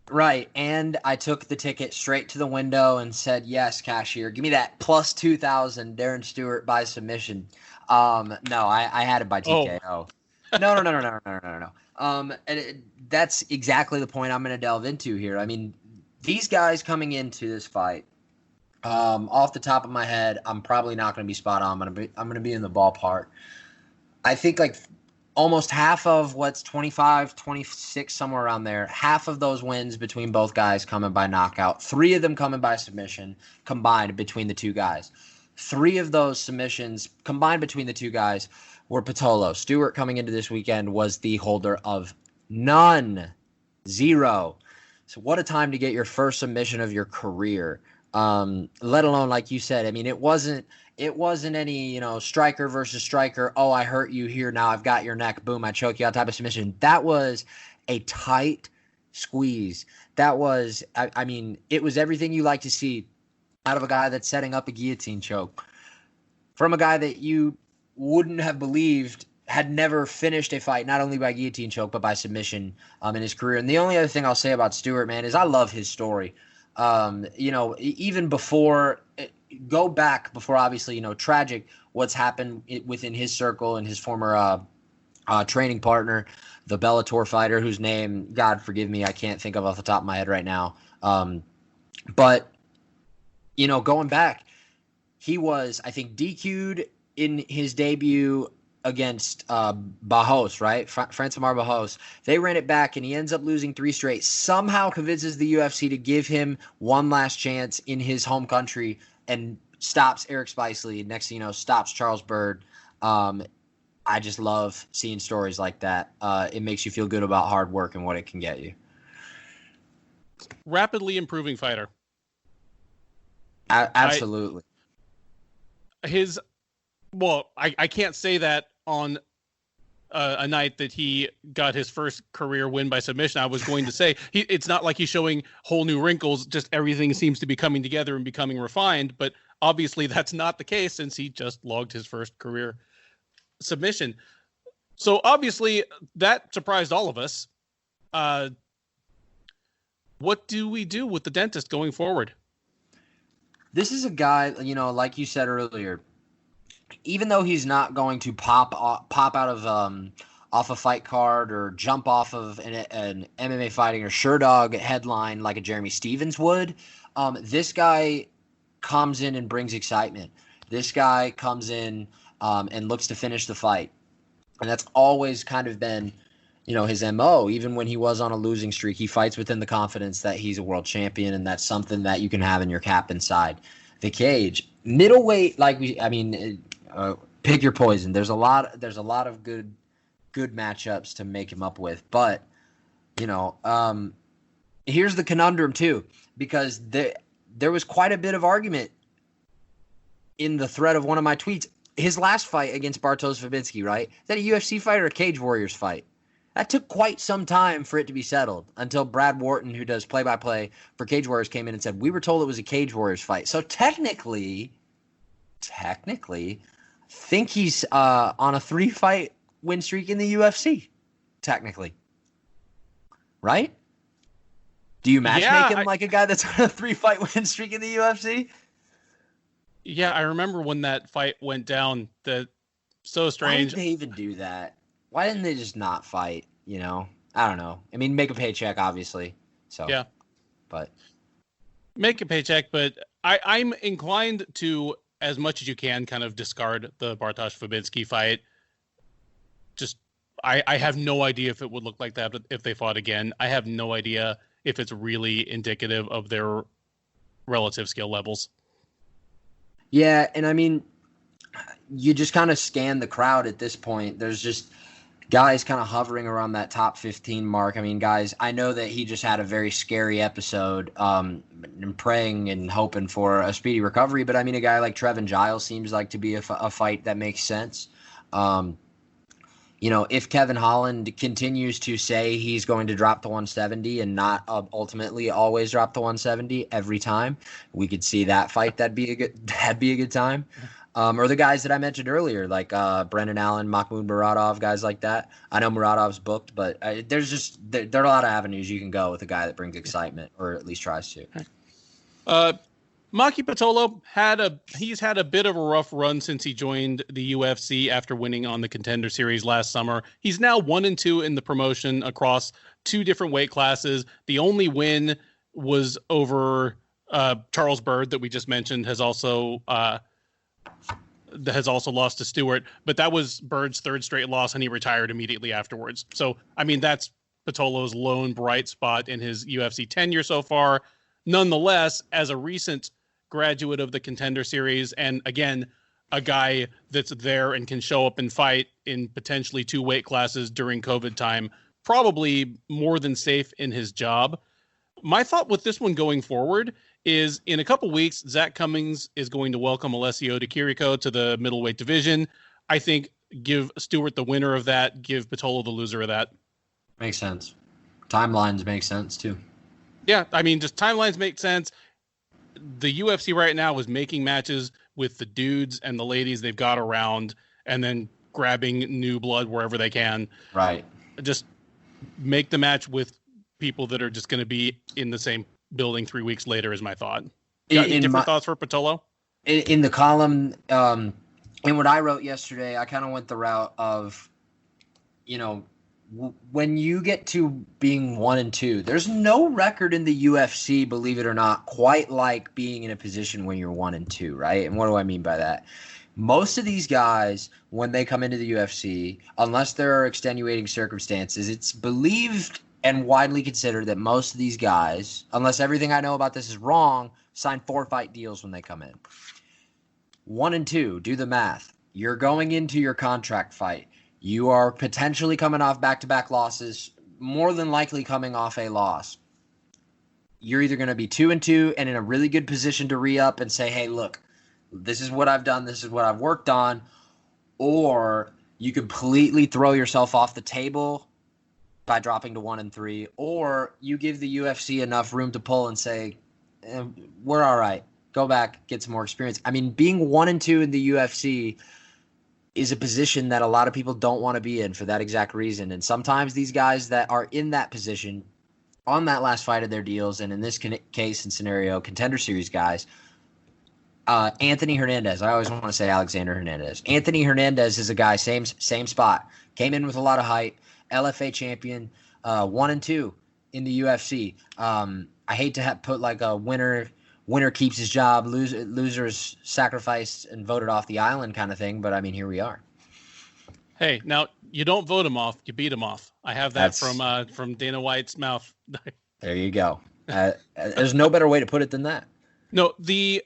B: Right, and I took the ticket straight to the window and said, yes, cashier, give me that plus 2,000 Darren Stewart by submission. No, I had it by TKO. Oh. No. That's exactly the point I'm going to delve into here. I mean, these guys coming into this fight, off the top of my head, I'm probably not going to be spot on. I'm going to be in the ballpark. I think like almost half of what's 25, 26, somewhere around there, half of those wins between both guys coming by knockout, 3 of them coming by submission combined between the 2 guys. 3 of those submissions combined between the 2 guys were Pitolo. Stewart coming into this weekend was the holder of none. 0. So what a time to get your first submission of your career. Let alone, like you said, I mean, it wasn't any, striker versus striker. Oh, I hurt you here. Now I've got your neck. Boom, I choke you out type of submission. That was a tight squeeze. That was, I mean, it was everything you like to see out of a guy that's setting up a guillotine choke. From a guy that you wouldn't have believed had never finished a fight, not only by guillotine choke, but by submission in his career. And the only other thing I'll say about Stewart, man, is I love his story. Even before, go back before, obviously, tragic what's happened within his circle and his former training partner, the Bellator fighter whose name, God forgive me, I can't think of off the top of my head right now. But going back, he was, I think, DQ'd in his debut against Barros, right? Francimar Barros. They ran it back, and he ends up losing 3 straight. Somehow convinces the UFC to give him one last chance in his home country and stops Eric Spicely. Next thing you know, stops Charles Byrd. I just love seeing stories like that. It makes you feel good about hard work and what it can get you.
A: Rapidly improving fighter.
B: Absolutely.
A: I can't say that on a night that he got his first career win by submission. I was going to say it's not like he's showing whole new wrinkles. Just everything seems to be coming together and becoming refined. But obviously that's not the case since he just logged his first career submission. So obviously that surprised all of us. What do we do with the dentist going forward?
B: This is a guy, like you said earlier, even though he's not going to pop out of off a fight card or jump off of an MMA fighting or Sherdog headline like a Jeremy Stevens would, this guy comes in and brings excitement. This guy comes in and looks to finish the fight. And that's always kind of been, his MO. Even when he was on a losing streak, he fights within the confidence that he's a world champion, and that's something that you can have in your cap inside the cage. Middleweight, pick your poison. There's a lot of good matchups to make him up with, but here's the conundrum too, because there was quite a bit of argument in the thread of one of my tweets. His last fight against Bartosz Fabinski, right? Is that a UFC fight or a Cage Warriors fight? That took quite some time for it to be settled until Brad Wharton, who does play-by-play for Cage Warriors, came in and said, we were told it was a Cage Warriors fight. So technically, I think he's on a 3-fight win streak in the UFC, technically. Right? Do you matchmake him like a guy that's on a 3-fight win streak in the UFC?
A: Yeah, I remember when that fight went down. So strange.
B: Why did they even do that? Why didn't they just not fight? I don't know. I mean, make a paycheck, obviously. So
A: yeah,
B: but
A: make a paycheck. But I'm inclined to, as much as you can, kind of discard the Bartosz Fabinski fight. Just I have no idea if it would look like that if they fought again. I have no idea if it's really indicative of their relative skill levels.
B: Yeah, and I mean, you just kind of scan the crowd at this point. There's just guys kind of hovering around that top 15 mark. I mean, guys, I know that he just had a very scary episode, and praying and hoping for a speedy recovery. But I mean, a guy like Trevin Giles seems like to be a fight that makes sense. If Kevin Holland continues to say he's going to drop the 170 and not ultimately always drop the 170 every time, we could see that fight. That'd be a good time. Or the guys that I mentioned earlier, like Brendan Allen, Mahmoud Muradov, guys like that. I know Muradov's booked, but there are a lot of avenues you can go with a guy that brings excitement, or at least tries to.
A: Maki Pitolo he's had a bit of a rough run since he joined the UFC after winning on the Contender Series last summer. He's now 1-2 in the promotion across 2 different weight classes. The only win was over Charles Byrd that we just mentioned, has also lost to Stewart, but that was Bird's 3rd straight loss, and he retired immediately afterwards. So, I mean, that's Pitolo's lone bright spot in his UFC tenure so far. Nonetheless, as a recent graduate of the Contender Series, and again, a guy that's there and can show up and fight in potentially 2 weight classes during COVID time, probably more than safe in his job. My thought with this one going forward is, in a couple weeks, Zach Cummings is going to welcome Alessio Di Chirico to the middleweight division. I think give Stewart the winner of that, give Pitolo the loser of that.
B: Makes sense. Timelines make sense too.
A: Yeah, I mean, just timelines make sense. The UFC right now is making matches with the dudes and the ladies they've got around, and then grabbing new blood wherever they can.
B: Right.
A: Just make the match with people that are just going to be in the same building 3 weeks later is my thought. Got any different thoughts for Patullo?
B: In the column, in what I wrote yesterday, I kind of went the route of, when you get to being 1-2, there's no record in the UFC, believe it or not, quite like being in a position when you're 1-2, right? And what do I mean by that? Most of these guys, when they come into the UFC, unless there are extenuating circumstances, it's believed and widely considered that most of these guys, unless everything I know about this is wrong, sign 4-fight deals when they come in. 1-2, do the math. You're going into your contract fight. You are potentially coming off back-to-back losses, more than likely coming off a loss. You're either going to be 2-2 and in a really good position to re-up and say, hey, look, this is what I've done, this is what I've worked on, or you completely throw yourself off the table by dropping to 1-3, or you give the UFC enough room to pull and say, we're all right. Go back, get some more experience. I mean, being 1-2 in the UFC is a position that a lot of people don't want to be in for that exact reason. And sometimes these guys that are in that position on that last fight of their deals, and in this case and scenario, Contender Series guys, Anthony Hernandez. I always want to say Alexander Hernandez. Anthony Hernandez is a guy, same spot. Came in with a lot of hype. LFA champion, 1-2 in the UFC. I hate to put like a winner keeps his job, losers sacrificed and voted off the island kind of thing. But I mean, here we are.
A: Hey, now you don't vote him off, you beat him off. I have that from Dana White's mouth.
B: There you go. There's no better way to put it than that.
A: No, the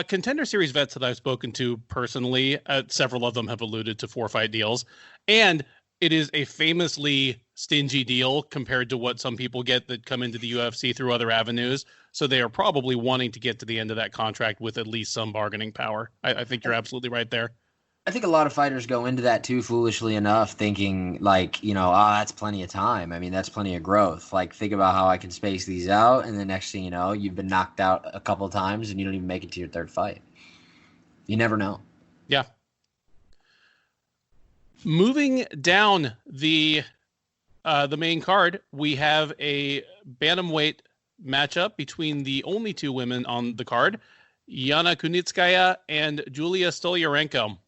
A: Contender Series vets that I've spoken to personally, several of them have alluded to 4-fight deals, and it is a famously stingy deal compared to what some people get that come into the UFC through other avenues. So they are probably wanting to get to the end of that contract with at least some bargaining power. I think you're absolutely right there.
B: I think a lot of fighters go into that too, foolishly enough, thinking like, that's plenty of time. I mean, that's plenty of growth. Like, think about how I can space these out. And the next thing you know, you've been knocked out a couple of times and you don't even make it to your third fight. You never know.
A: Yeah. Moving down the main card, we have a bantamweight matchup between the only two women on the card, Yana Kunitskaya and Julia Stolyarenko.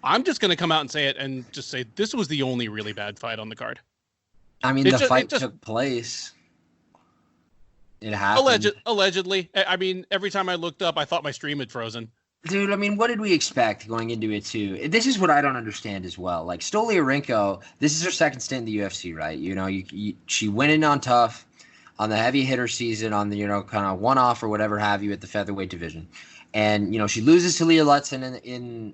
A: I'm just going to come out and say it and just say this was the only really bad fight on the card.
B: I mean, the fight took place. It happened.
A: Allegedly. I mean, every time I looked up, I thought my stream had frozen.
B: Dude, I mean, what did we expect going into it, too? This is what I don't understand as well. Like, Stolyarenko, this is her second stint in the UFC, right? She went in on tough on the heavy hitter season, on the, kind of one-off or whatever have you at the featherweight division. And, she loses to Leah Lutzen in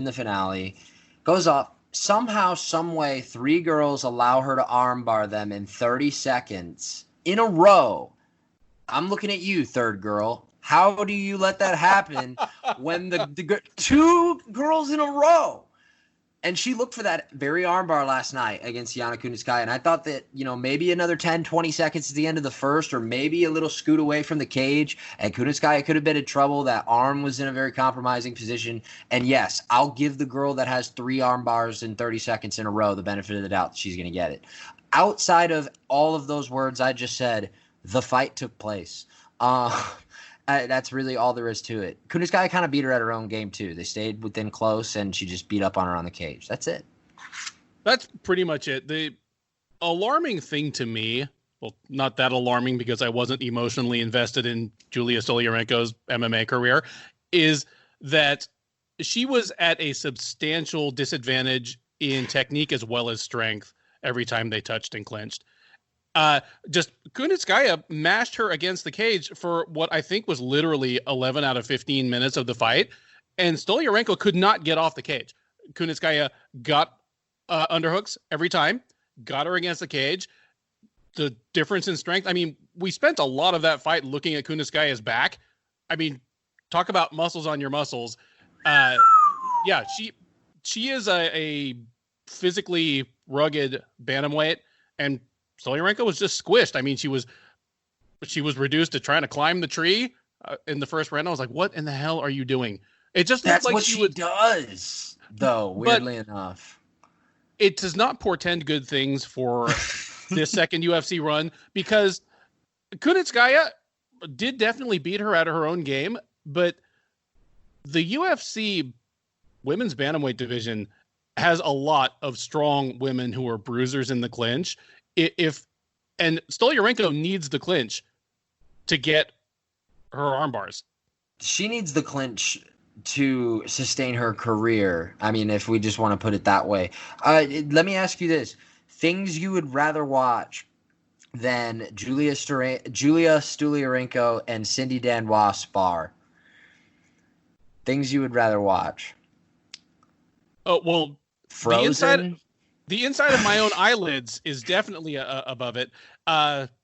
B: the finale, goes off. Somehow, some way, 3 girls allow her to armbar them in 30 seconds in a row. I'm looking at you, third girl. How do you let that happen when the 2 girls in a row? And she looked for that very armbar last night against Yana Kunitskaya. And I thought that, maybe another 10, 20 seconds at the end of the first, or maybe a little scoot away from the cage, and Kunitskaya could have been in trouble. That arm was in a very compromising position. And yes, I'll give the girl that has 3 arm bars in 30 seconds in a row the benefit of the doubt that she's going to get it. Outside of all of those words I just said, the fight took place. That's really all there is to it. Kunitskaya kind of beat her at her own game, too. They stayed within close, and she just beat up on her on the cage. That's it.
A: That's pretty much it. The alarming thing to me, well, not that alarming because I wasn't emotionally invested in Julia Stolyarenko's MMA career, is that she was at a substantial disadvantage in technique as well as strength every time they touched and clinched. Just Kunitskaya mashed her against the cage for what I think was literally 11 out of 15 minutes of the fight, and Stolyarenko could not get off the cage. Kunitskaya got underhooks every time, got her against the cage. The difference in strength, I mean, we spent a lot of that fight looking at Kunitskaya's back. I mean, talk about muscles on your muscles. Yeah, she is a physically rugged bantamweight, and Stoliarenko was just squished. I mean, she was reduced to trying to climb the tree in the first round. I was like, what in the hell are you doing? It just looked
B: That's
A: like
B: what she does, though, weirdly enough.
A: It does not portend good things for this second UFC run, because Kunitskaya did definitely beat her out of her own game, but the UFC women's bantamweight division has a lot of strong women who are bruisers in the clinch. And Stoliarenko needs the clinch to get her arm bars.
B: She needs the clinch to sustain her career. I mean, if we just want to put it that way. Let me ask you this. Things you would rather watch than Julia Stoliarenko and Cindy Danois spar. Things you would rather watch.
A: Oh, well,
B: Frozen?
A: The inside of my own eyelids is definitely above it.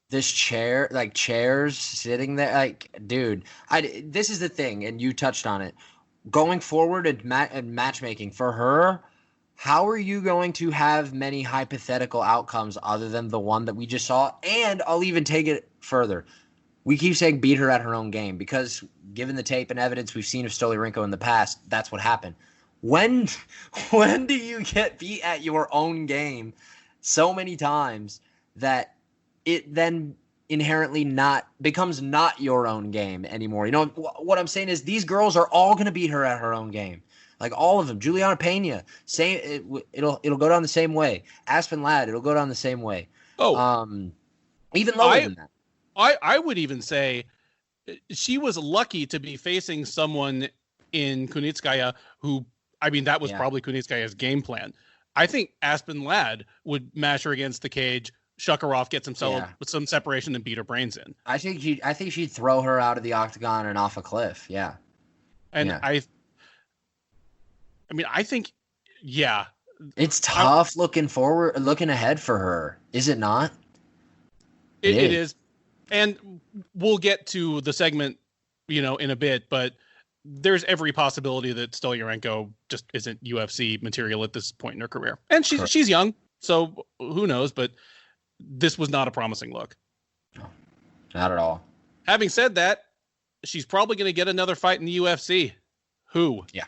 B: This chair, like chairs sitting there, like, dude, this is the thing, and you touched on it. Going forward in matchmaking for her, how are you going to have many hypothetical outcomes other than the one that we just saw? And I'll even take it further. We keep saying beat her at her own game because given the tape and evidence we've seen of Stoliarenko in the past, that's what happened. When do you get beat at your own game so many times that it then inherently becomes not your own game anymore? You know, what I'm saying is these girls are all going to beat her at her own game. Like all of them. Juliana Pena, it'll go down the same way. Aspen Ladd, it'll go down the same way. Even lower than that.
A: I would even say she was lucky to be facing someone in Kunitskaya who, I mean, that was probably Kunitskaya's game plan. I think Aspen Ladd would mash her against the cage, shuck her off, get with some separation, and beat her brains in.
B: I think she'd throw her out of the octagon and off a cliff. Yeah.
A: And I think,
B: it's tough looking ahead for her, is it not?
A: It is. And we'll get to the segment, in a bit, but there's every possibility that Stoliarenko just isn't UFC material at this point in her career. And she's young, so who knows, but this was not a promising look.
B: No, not at all.
A: Having said that, she's probably going to get another fight in the UFC. Who?
B: Yeah.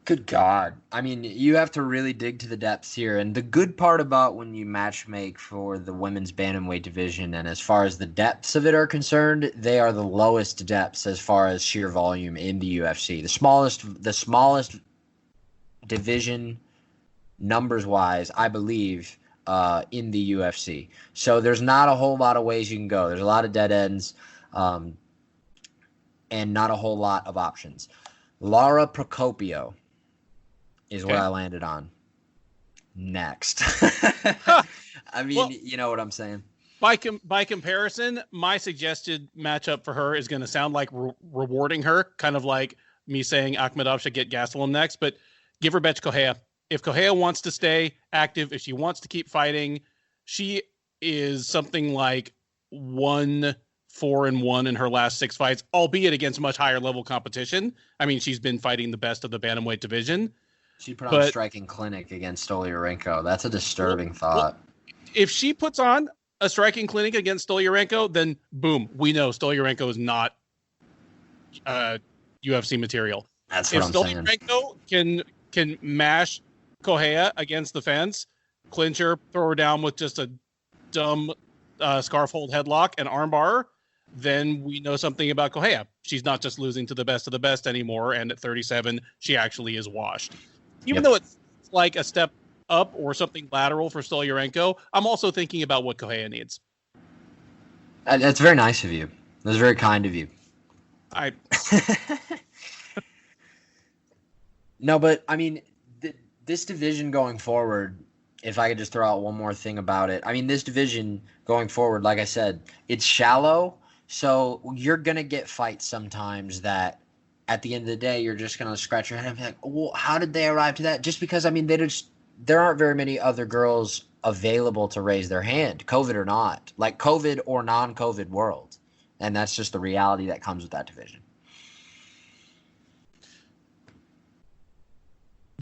B: Good God. I mean, you have to really dig to the depths here. And the good part about when you match make for the women's bantamweight division, and as far as the depths of it are concerned, they are the lowest depths as far as sheer volume in the UFC. The smallest division numbers-wise, I believe, in the UFC. So there's not a whole lot of ways you can go. There's a lot of dead ends and not a whole lot of options. Lara Procopio is what I landed on. Next. I mean, you know what I'm saying.
A: By comparison, my suggested matchup for her is going to sound like rewarding her, kind of like me saying Akhmedov should get Gastelum next, but give her Betch Correia. If Correia wants to stay active, if she wants to keep fighting, she is something like 1-4-1 in her last 6 fights, albeit against much higher level competition. I mean, she's been fighting the best of the bantamweight division.
B: She put on a striking clinic against Stoliarenko. That's a disturbing thought.
A: If she puts on a striking clinic against Stoliarenko, then boom, we know Stoliarenko is not UFC material.
B: That's what I'm saying.
A: If Stoliarenko can mash Correia against the fence, clinch her, throw her down with just a dumb scarf hold headlock and armbar, then we know something about Correia. She's not just losing to the best of the best anymore, and at 37, she actually is washed. Even though it's like a step up or something lateral for Stoliarenko, I'm also thinking about what Correia needs.
B: That's very nice of you. That's very kind of you. No, but I mean, this division going forward, if I could just throw out one more thing about it. I mean, this division going forward, like I said, it's shallow. So you're going to get fights sometimes that at the end of the day, you're just going to scratch your head and be like, well, how did they arrive to that? Just because, I mean, there aren't very many other girls available to raise their hand, COVID or not, like COVID or non-COVID world. And that's just the reality that comes with that division.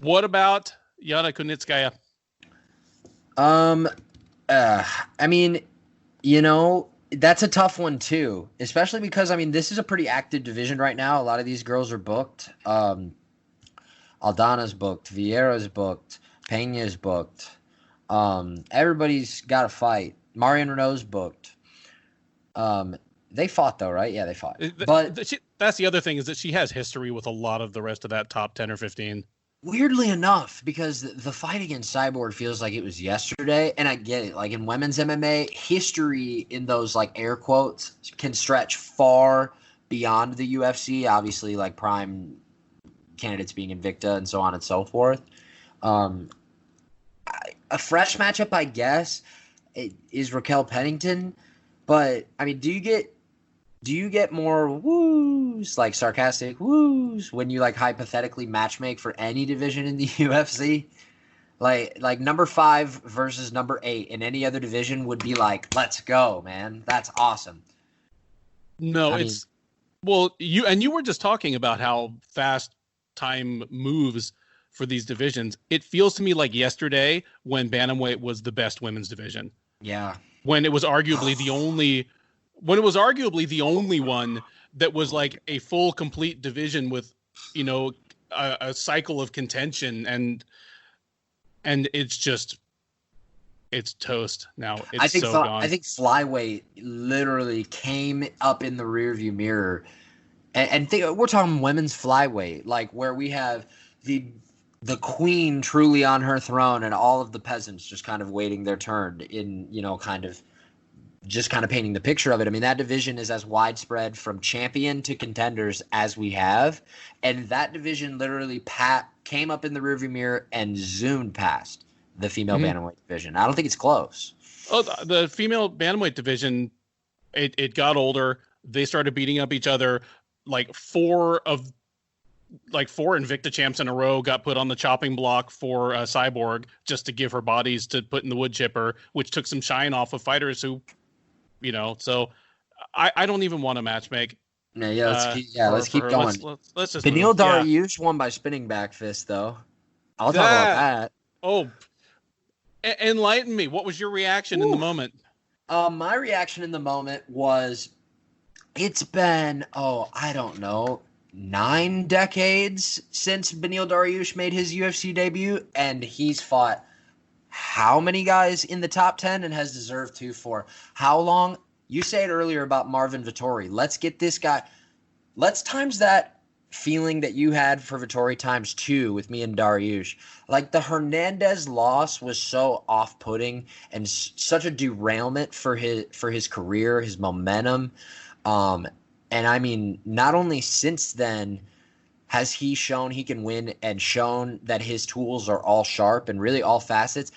A: What about Yana Kunitskaya?
B: I mean, you know, that's a tough one too, especially because I mean, this is a pretty active division right now. A lot of these girls are booked. Aldana's booked, Vieira's booked, Pena's booked. Everybody's got a fight. Marion Renault's booked. They fought though, right? Yeah, they fought.
A: That's the other thing, is that she has history with a lot of the rest of that top 10 or 15.
B: Weirdly enough, because the fight against Cyborg feels like it was yesterday, and I get it. Like in women's MMA, history in those like air quotes can stretch far beyond the UFC. Obviously, like prime candidates being Invicta and so on and so forth. A fresh matchup, I guess, is Raquel Pennington. But I mean, do you get more woos, like sarcastic woos, when you like hypothetically matchmake for any division in the UFC? Like number 5 versus number 8 in any other division would be like, let's go, man. That's awesome.
A: No, well, you were just talking about how fast time moves for these divisions. It feels to me like yesterday when bantamweight was the best women's division.
B: Yeah.
A: When it was arguably the only one that was like a full complete division with, you know, a cycle of contention, and it's toast now. I think
B: flyweight literally came up in the rearview mirror, and we're talking women's flyweight, like where we have the queen truly on her throne and all of the peasants just kind of waiting their turn, in, you know, kind of painting the picture of it. I mean, that division is as widespread from champion to contenders as we have. And that division literally came up in the rearview mirror and zoomed past the female bantamweight division. I don't think it's close.
A: Oh, the female bantamweight division, it got older. They started beating up each other. Like four Invicta champs in a row got put on the chopping block for Cyborg just to give her bodies to put in the wood chipper, which took some shine off of fighters who, you know, so I don't even want to matchmake.
B: Let's keep going.
A: Let's just
B: Beneil Dariush won by spinning back fist, though. I'll talk about that.
A: Oh, enlighten me. What was your reaction in the moment?
B: My reaction in the moment was, it's been, I don't know, 9 decades since Beneil Dariush made his UFC debut, and he's fought how many guys in the top 10 and has deserved to for how long? You said earlier about Marvin Vettori. Let's get this guy. Let's times that feeling that you had for Vettori times 2 with me and Dariush. Like, the Hernandez loss was so off-putting and such a derailment for his career, his momentum. And I mean, not only since then has he shown he can win and shown that his tools are all sharp and really all facets.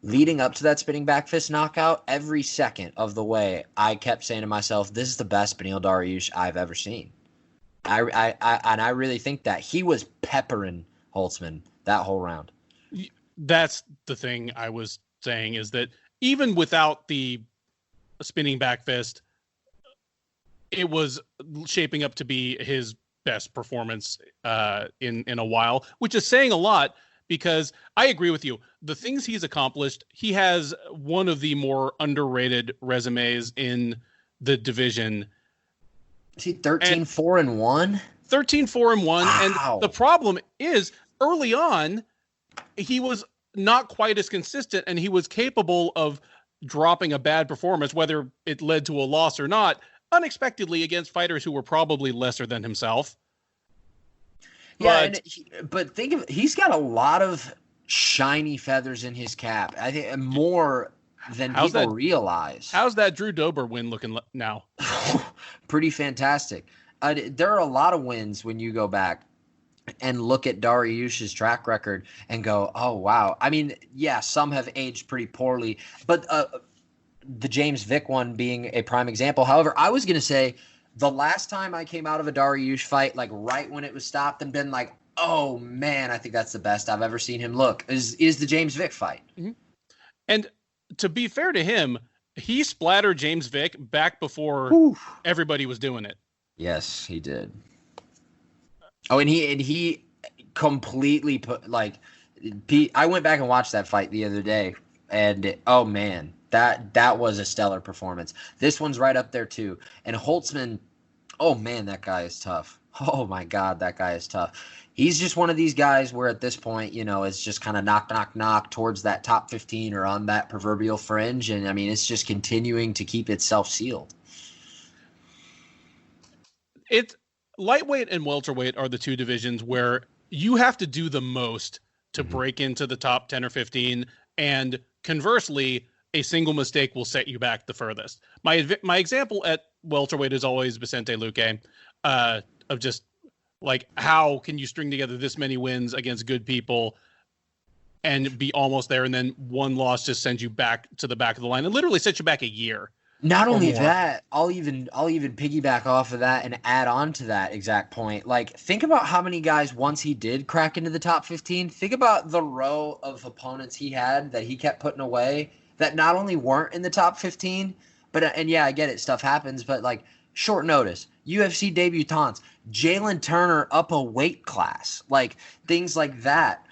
B: Leading up to that spinning back fist knockout, every second of the way, I kept saying to myself, this is the best Beneil Dariush I've ever seen. I really think that he was peppering Holtzman that whole round.
A: That's the thing I was saying, is that even without the spinning back fist, it was shaping up to be his best performance in a while, which is saying a lot, because I agree with you. The things he's accomplished, he has one of the more underrated resumes in the division.
B: Is he 13-4-1?
A: 13-4-1.
B: Wow.
A: And the problem is, early on, he was not quite as consistent, and he was capable of dropping a bad performance, whether it led to a loss or not, unexpectedly against fighters who were probably lesser than himself.
B: Yeah, but think of it, he's got a lot of shiny feathers in his cap. I think more than people realize.
A: How's that Drew Dober win looking now?
B: Pretty fantastic. There are a lot of wins when you go back and look at Dariush's track record and go, oh, wow. I mean, yeah, some have aged pretty poorly, but the James Vick one being a prime example. However, I was going to say, the last time I came out of a Dariush fight, like right when it was stopped, and been like, oh man, I think that's the best I've ever seen him look, is the James Vick fight.
A: Mm-hmm. And to be fair to him, he splattered James Vick back before everybody was doing it.
B: Yes, he did. Oh, and he completely put, like, I went back and watched that fight the other day, and oh man, That was a stellar performance. This one's right up there too. And Holtzman, oh man, that guy is tough. Oh my God, that guy is tough. He's just one of these guys where at this point, it's just kind of knock towards that top 15 or on that proverbial fringe. And I mean, it's just continuing to keep itself sealed.
A: It's lightweight and welterweight are the two divisions where you have to do the most to break into the top 10 or 15. And conversely, a single mistake will set you back the furthest. My example at welterweight is always Vicente Luque, of just like, how can you string together this many wins against good people and be almost there, and then one loss just sends you back to the back of the line and literally sets you back a year.
B: Not only that, I'll even piggyback off of that and add on to that exact point. Like, think about how many guys, once he did crack into the top 15, think about the row of opponents he had that he kept putting away that not only weren't in the top 15, but, and yeah, I get it, stuff happens, but like, short notice, UFC debutants, Jalen Turner up a weight class, like things like that.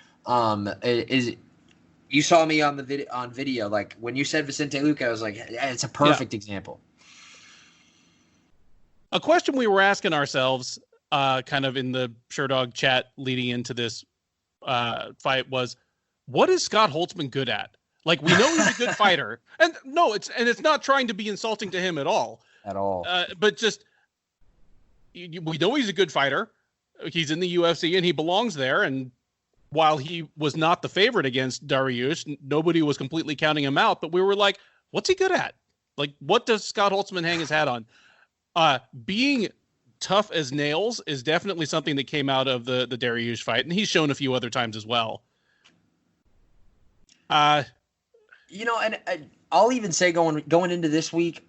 B: You saw me on video. Like when you said Vicente Luque, I was like, it's a perfect example.
A: A question we were asking ourselves, kind of in the Sherdog chat leading into this fight was, what is Scott Holtzman good at? Like, we know he's a good fighter, and no, it's not trying to be insulting to him at all. But just, we know he's a good fighter. He's in the UFC and he belongs there. And while he was not the favorite against Dariush, nobody was completely counting him out. But we were like, what's he good at? Like, what does Scott Holtzman hang his hat on? Being tough as nails is definitely something that came out of the Dariush fight, and he's shown a few other times as well.
B: And I'll even say going into this week,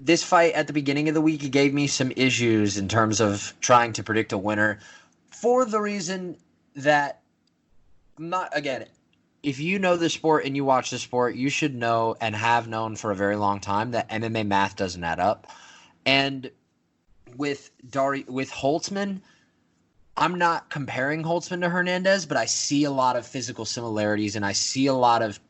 B: this fight at the beginning of the week, it gave me some issues in terms of trying to predict a winner, for the reason that, if you know the sport and you watch the sport, you should know and have known for a very long time that MMA math doesn't add up. And with Holtzman, I'm not comparing Holtzman to Hernandez, but I see a lot of physical similarities, and I see a lot of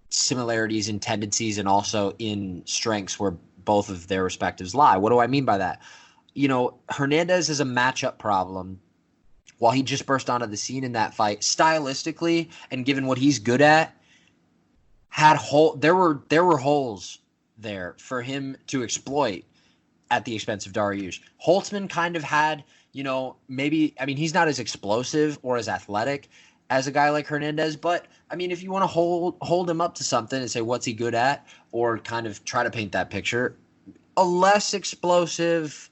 B: similarities in tendencies and also in strengths where both of their respectives lie. What do I mean by that? Hernandez is a matchup problem. While he just burst onto the scene in that fight, stylistically and given what he's good at, there were holes there for him to exploit at the expense of Dariush. Holtzman kind of had, he's not as explosive or as athletic as a guy like Hernandez, but I mean, if you want to hold him up to something and say what's he good at, or kind of try to paint that picture, a less explosive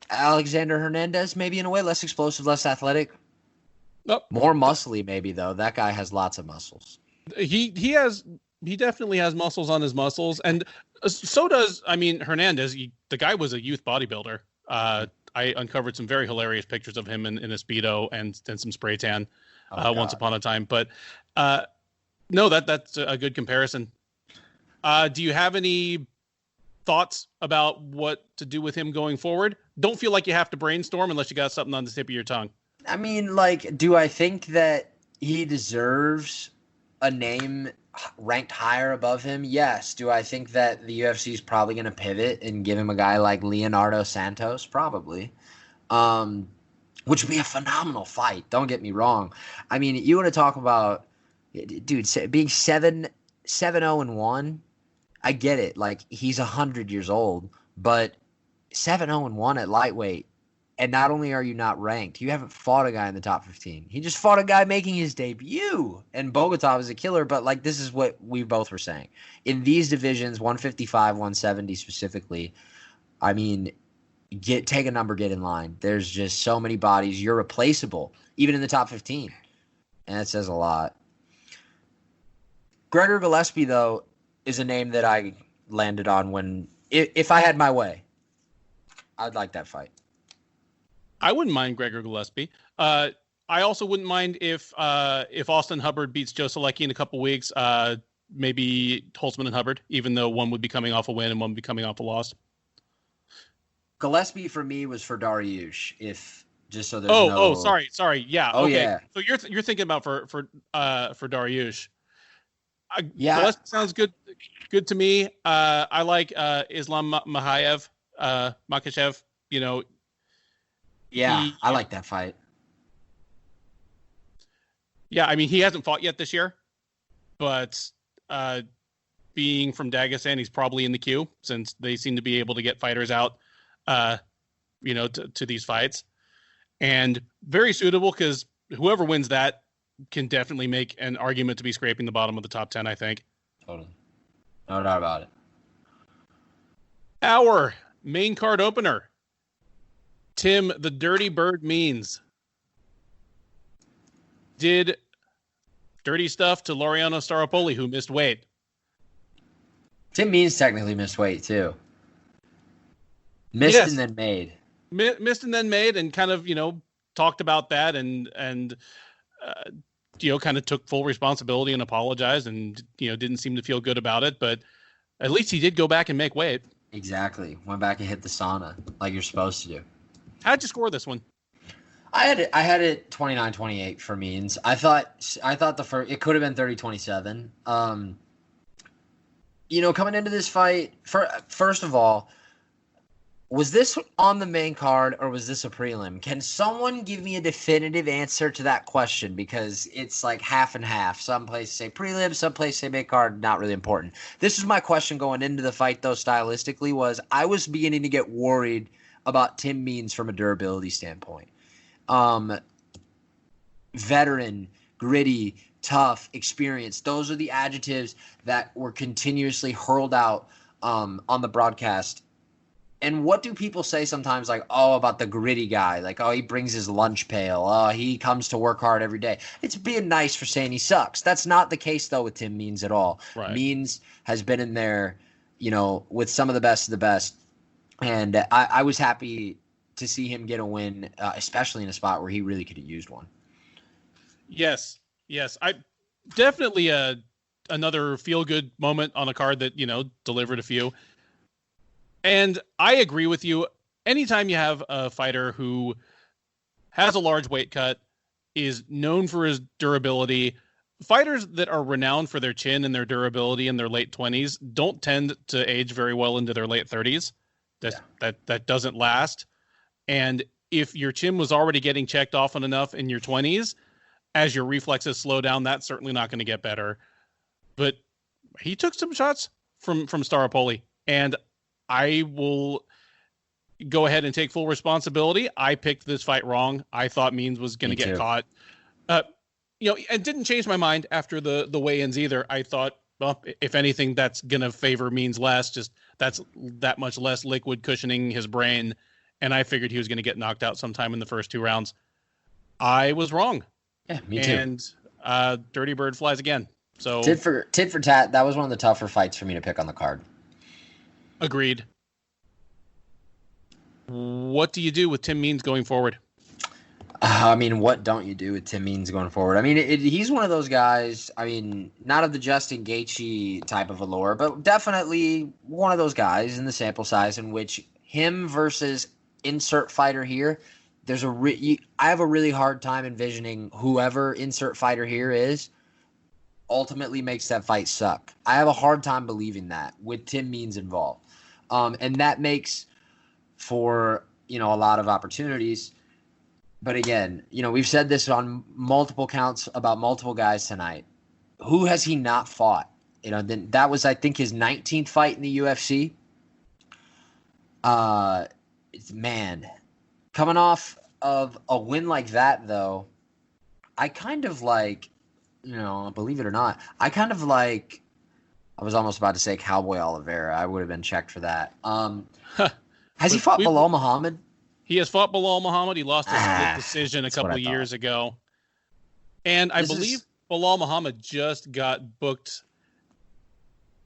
B: Alexander Hernandez, maybe in a way, less explosive, less athletic, more muscly, maybe though. That guy has lots of muscles.
A: He definitely has muscles on his muscles, and so does Hernandez. The guy was a youth bodybuilder. I uncovered some very hilarious pictures of him in a Speedo and some spray tan once upon a time. But no, that's a good comparison. Do you have any thoughts about what to do with him going forward? Don't feel like you have to brainstorm unless you got something on the tip of your tongue.
B: I mean, like, do I think that he deserves a name ranked higher above him? Yes. Do I think that the UFC is probably going to pivot and give him a guy like Leonardo Santos? Probably. Which would be a phenomenal fight. Don't get me wrong. I mean, you want to talk about, dude, being 7-0-1. I get it. Like, he's 100 years old, but 7-0-1 at lightweight. And not only are you not ranked, you haven't fought a guy in the top 15. He just fought a guy making his debut. And Bogotov is a killer, but like, this is what we both were saying. In these divisions, 155, 170 specifically, I mean, take a number, get in line. There's just so many bodies. You're replaceable, even in the top 15. And that says a lot. Gregor Gillespie, though, is a name that I landed on if I had my way. I'd like that fight.
A: I wouldn't mind Gregor Gillespie. I also wouldn't mind if Austin Hubbard beats Joe Solecki in a couple weeks. Maybe Holtzman and Hubbard, even though one would be coming off a win and one would be coming off a loss.
B: Gillespie for me was for Dariush.
A: Sorry. Yeah.
B: Oh
A: okay.
B: yeah.
A: So you're thinking about for Dariush. Gillespie sounds good to me. I like Islam Makhachev.
B: I like that fight.
A: Yeah, I mean, he hasn't fought yet this year, but being from Dagestan, he's probably in the queue since they seem to be able to get fighters out, to these fights. And very suitable because whoever wins that can definitely make an argument to be scraping the bottom of the top 10, I think.
B: Totally. No doubt about it.
A: Our main card opener, Tim the Dirty Bird Means did dirty stuff to Laureano Staropoli, who missed weight.
B: Tim Means technically missed weight, too. Missed and then made.
A: Missed and then made, and kind of, talked about that and kind of took full responsibility and apologized and, didn't seem to feel good about it. But at least he did go back and make weight.
B: Exactly. Went back and hit the sauna like you're supposed to do.
A: How'd you score this one?
B: I had it 29-28 for Means. I thought the first, it could have been 30-27. Coming into this fight, first of all, was this on the main card or was this a prelim? Can someone give me a definitive answer to that question? Because it's like half and half. Some places say prelim, some places say main card, not really important. This is my question going into the fight, though, stylistically, was I was beginning to get worried about Tim Means from a durability standpoint. Veteran, gritty, tough, experienced. Those are the adjectives that were continuously hurled out on the broadcast. And what do people say sometimes, like, about the gritty guy? Like, he brings his lunch pail. He comes to work hard every day. It's being nice for saying he sucks. That's not the case, though, with Tim Means at all.
A: Right.
B: Means has been in there, with some of the best. And I was happy to see him get a win, especially in a spot where he really could have used one.
A: Yes. I definitely another feel-good moment on a card that, delivered a few. And I agree with you. Anytime you have a fighter who has a large weight cut, is known for his durability, fighters that are renowned for their chin and their durability in their late 20s don't tend to age very well into their late 30s. That doesn't last. And if your chin was already getting checked often enough in your 20s, as your reflexes slow down, that's certainly not going to get better. But he took some shots from Staropoli, and I will go ahead and take full responsibility. I picked this fight wrong. I thought Means was going to get caught. It didn't change my mind after the weigh-ins either. I thought, well, if anything, that's going to favor Means less. Just that's that much less liquid cushioning his brain. And I figured he was going to get knocked out sometime in the first 2 rounds. I was wrong.
B: Yeah, me too.
A: And Dirty Bird flies again. So
B: tit for tat. That was one of the tougher fights for me to pick on the card.
A: Agreed. What do you do with Tim Means going forward?
B: What don't you do with Tim Means going forward? He's one of those guys, not of the Justin Gaethje type of allure, but definitely one of those guys in the sample size in which him versus insert fighter here, I have a really hard time envisioning whoever insert fighter here is ultimately makes that fight suck. I have a hard time believing that with Tim Means involved. And that makes for, a lot of opportunities. But again, we've said this on multiple counts about multiple guys tonight. Who has he not fought? That was, I think, his 19th fight in the UFC. Coming off of a win like that, though, I kind of like, believe it or not, I was almost about to say Cowboy Oliveira. I would have been checked for that. Has he fought Bilal Muhammad?
A: He has fought Bilal Muhammad. He lost a split decision a couple of years ago. And I believe Bilal Muhammad just got booked.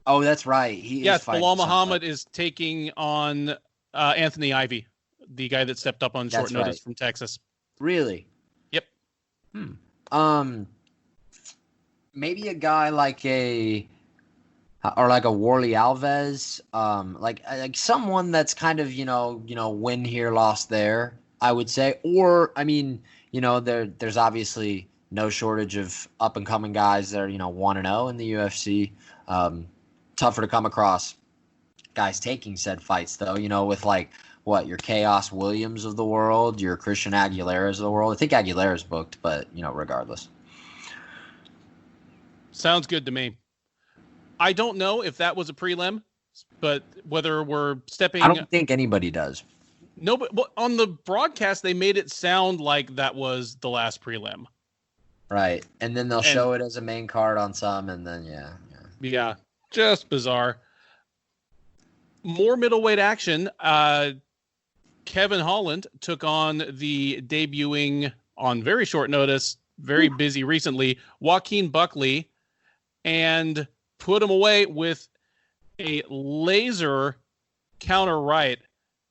B: Oh, that's right.
A: Yes, Bilal Muhammad is taking on Anthony Ivy, the guy that stepped up on short notice from Texas.
B: Really?
A: Yep.
B: Maybe a guy like a Warley Alves, like someone that's kind of, win here, lost there, I would say. Or, there's obviously no shortage of up and coming guys that are 1-0 in the UFC. Tougher to come across guys taking said fights though. With like what your Chaos Williams of the world, your Christian Aguilera's of the world. I think Aguilera's booked, but regardless.
A: Sounds good to me. I don't know if that was a prelim, but whether we're stepping...
B: I don't think anybody does.
A: No, but on the broadcast, they made it sound like that was the last prelim.
B: Right. And then they'll show it as a main card on some, and then,
A: Yeah, just bizarre. More middleweight action. Kevin Holland took on the debuting on very short notice, very busy recently, Joaquin Buckley, and put him away with a laser counter right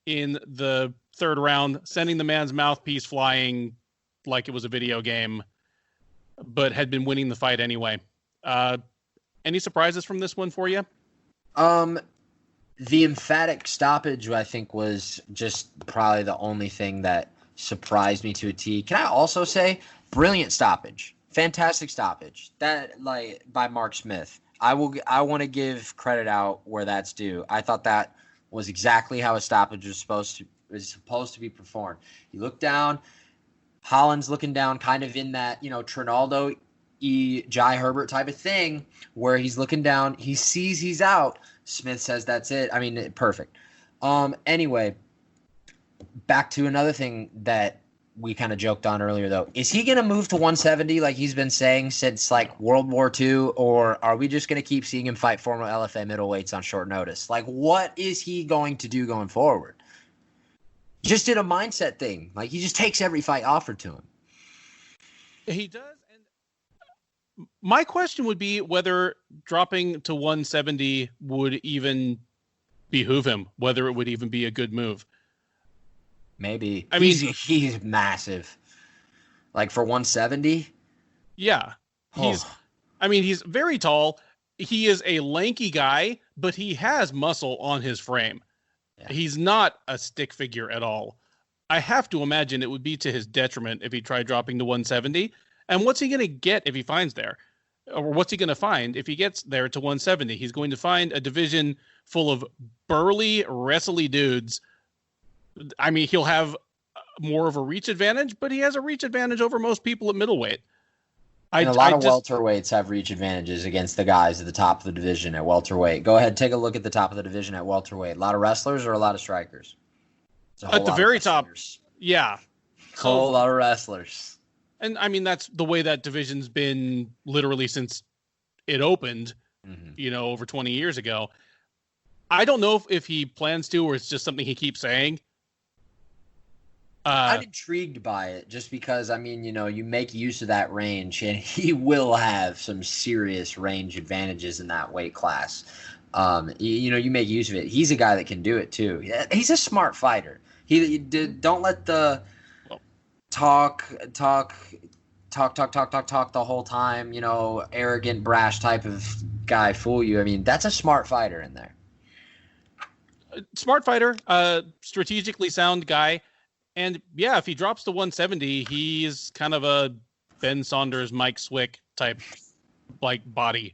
A: in the third round, sending the man's mouthpiece flying like it was a video game, but had been winning the fight anyway. Any surprises from this one for you?
B: The emphatic stoppage, I think, was just probably the only thing that surprised me to a T. Can I also say, brilliant stoppage, fantastic stoppage that by Mark Smith. I want to give credit out where that's due. I thought that was exactly how a stoppage was supposed to be performed. You look down, Holland's looking down, kind of in that Trinaldo Jai Herbert type of thing, where he's looking down, he sees he's out. Smith says that's it. I mean, perfect. Anyway, back to another thing that we kind of joked on earlier, though. Is he going to move to 170 like he's been saying since like World War II, or are we just going to keep seeing him fight former LFA middleweights on short notice? Like, what is he going to do going forward? Just in a mindset thing. Like, he just takes every fight offered to him.
A: He does. And my question would be whether dropping to 170 would even behoove him, whether it would even be a good move.
B: Maybe. I mean, he's massive. Like for 170?
A: Yeah. He's very tall. He is a lanky guy, but he has muscle on his frame. Yeah. He's not a stick figure at all. I have to imagine it would be to his detriment if he tried dropping to 170. And what's he going to get if he finds there? Or what's he going to find if he gets there to 170? He's going to find a division full of burly, wrestly dudes. I mean, he'll have more of a reach advantage, but he has a reach advantage over most people at middleweight.
B: And a lot of welterweights have reach advantages against the guys at the top of the division at welterweight. Go ahead, take a look at the top of the division at welterweight. A lot of wrestlers or a lot of strikers?
A: At the very top, yeah.
B: A whole lot of wrestlers.
A: And, I mean, that's the way that division's been literally since it opened, over 20 years ago. I don't know if he plans to or it's just something he keeps saying.
B: I'm intrigued by it just because, I mean, you make use of that range, and he will have some serious range advantages in that weight class. You make use of it. He's a guy that can do it, too. He's a smart fighter. Don't let the talk the whole time, arrogant, brash type of guy fool you. I mean, that's a smart fighter in there.
A: Smart fighter, strategically sound guy. And yeah, if he drops to 170, he's kind of a Ben Saunders, Mike Swick type body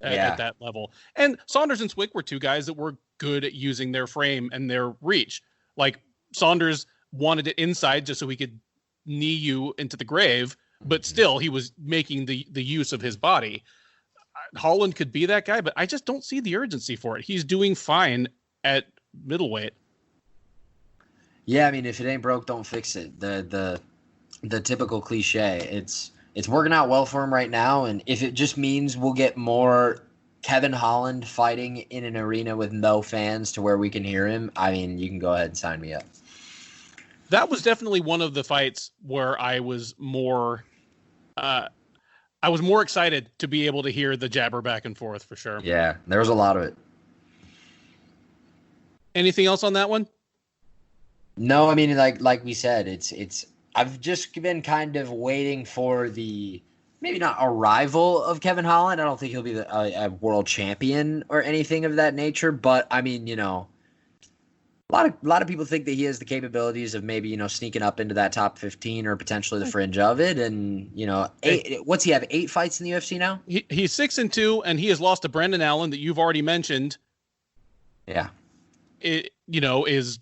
A: at that level. And Saunders and Swick were two guys that were good at using their frame and their reach. Like Saunders wanted it inside just so he could knee you into the grave, but still he was making the use of his body. Holland could be that guy, but I just don't see the urgency for it. He's doing fine at middleweight.
B: Yeah, I mean, if it ain't broke, don't fix it. The typical cliche. It's working out well for him right now, and if it just means we'll get more Kevin Holland fighting in an arena with no fans to where we can hear him, I mean, you can go ahead and sign me up.
A: That was definitely one of the fights where I was more excited to be able to hear the jabber back and forth for sure.
B: Yeah, there was a lot of it.
A: Anything else on that one?
B: No, I mean, like we said, it's. I've just been kind of waiting for the maybe not arrival of Kevin Holland. I don't think he'll be a world champion or anything of that nature. But I mean, A lot of people think that he has the capabilities of maybe, sneaking up into that top 15 or potentially the fringe of it. And, what's he have? 8 fights in the UFC now?
A: He's 6-2, and he has lost to Brendan Allen that you've already mentioned.
B: Yeah.
A: Is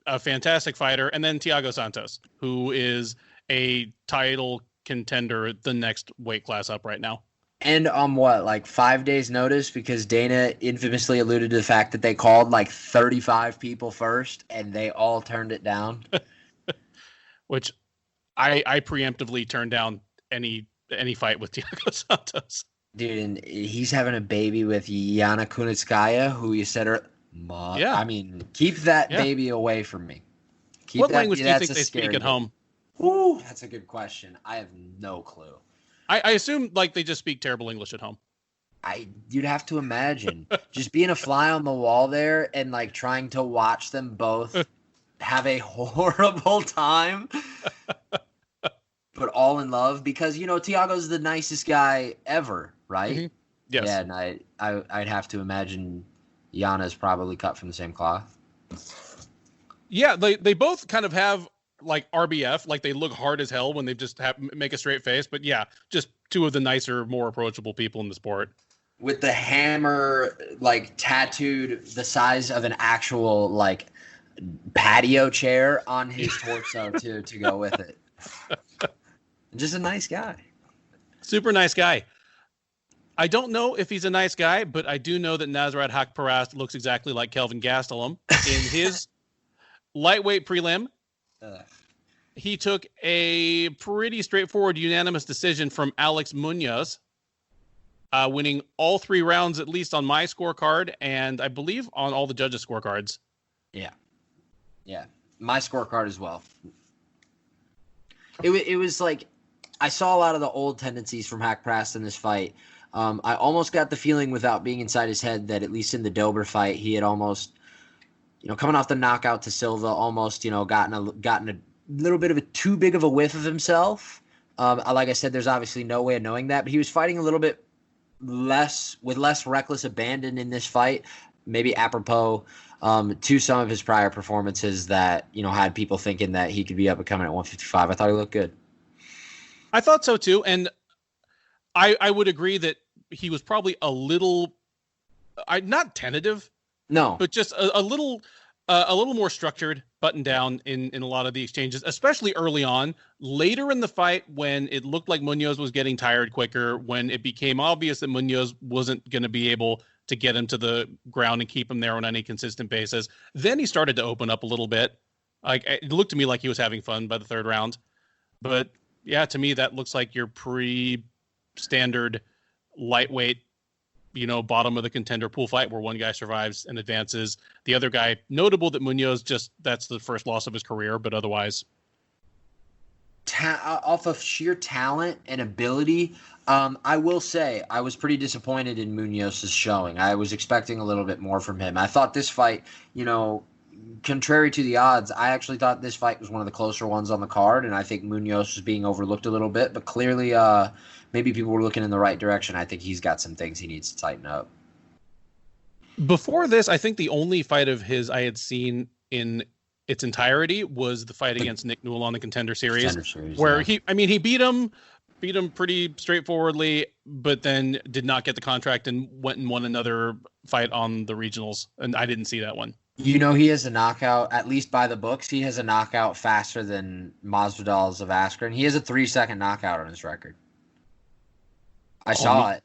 A: a fantastic fighter. And then Thiago Santos, who is a title contender, the next weight class up right now.
B: And on 5 days notice, because Dana infamously alluded to the fact that they called 35 people first and they all turned it down.
A: Which I preemptively turned down any fight with Thiago Santos.
B: Dude, and he's having a baby with Yana Kunitskaya, who you said
A: yeah.
B: I mean, keep that baby away from me.
A: What language do you think they speak at home?
B: Ooh, that's a good question. I have no clue.
A: I assume they just speak terrible English at home.
B: You'd have to imagine just being a fly on the wall there and trying to watch them both have a horrible time, but all in love because, Thiago's the nicest guy ever, right?
A: Mm-hmm. Yes.
B: Yeah, and I'd have to imagine Yana's probably cut from the same cloth.
A: Yeah, they both kind of have RBF, they look hard as hell when they just make a straight face. But yeah, just two of the nicer, more approachable people in the sport.
B: With the hammer, tattooed the size of an actual, patio chair on his torso to go with it. Just a nice guy.
A: Super nice guy. I don't know if he's a nice guy, but I do know that Nasrat Haqparast looks exactly like Kelvin Gastelum in his lightweight prelim. He took a pretty straightforward unanimous decision from Alex Munoz, winning all 3 rounds, at least on my scorecard, and I believe on all the judges' scorecards.
B: Yeah. My scorecard as well. It was I saw a lot of the old tendencies from Haqparast in this fight. I almost got the feeling, without being inside his head, that at least in the Dober fight, he had almost, coming off the knockout to Silva, almost, gotten a little bit of a too big of a whiff of himself. Like I said, there's obviously no way of knowing that, but he was fighting a little bit less reckless abandon in this fight, maybe apropos to some of his prior performances that, had people thinking that he could be up and coming at 155. I thought he looked good.
A: I thought so too, and I would agree that he was probably a little, not tentative,
B: no,
A: but just a little more structured, buttoned down in a lot of the exchanges, especially early on. Later in the fight, when it looked like Munoz was getting tired quicker, when it became obvious that Munoz wasn't going to be able to get him to the ground and keep him there on any consistent basis, then he started to open up a little bit. It looked to me like he was having fun by the 3rd round. But yeah, to me, that looks like your standard lightweight, bottom of the contender pool fight where one guy survives and advances. The other guy, notable that Munoz that's the first loss of his career, but otherwise.
B: Off of sheer talent and ability, I will say I was pretty disappointed in Munoz's showing. I was expecting a little bit more from him. I thought this fight, contrary to the odds, I actually thought this fight was one of the closer ones on the card, and I think Munoz was being overlooked a little bit, but clearly maybe people were looking in the right direction. I think he's got some things he needs to tighten up.
A: Before this, I think the only fight of his I had seen in its entirety was the fight against Nick Newell on the Contender Series, where he beat him pretty straightforwardly, but then did not get the contract and went and won another fight on the regionals, and I didn't see that one.
B: He has a knockout, at least by the books. He has a knockout faster than Masvidal Zavaskar, and he has a 3-second knockout on his record. I saw it.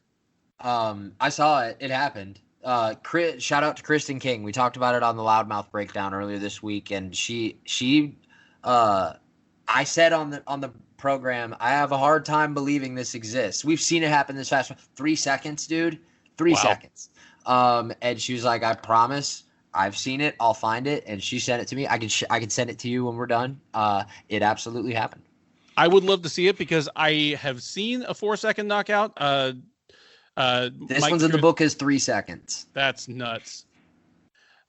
B: It happened. Shout out to Kristen King. We talked about it on the Loudmouth breakdown earlier this week, and I said on the program, I have a hard time believing this exists. We've seen it happen this fast. 3 seconds, dude. 3 seconds. And she was like, I promise. I've seen it. I'll find it. And she sent it to me. I can send it to you when we're done. It absolutely happened.
A: I would love to see it because I have seen a 4-second knockout.
B: This one's in the book as 3 seconds.
A: That's nuts.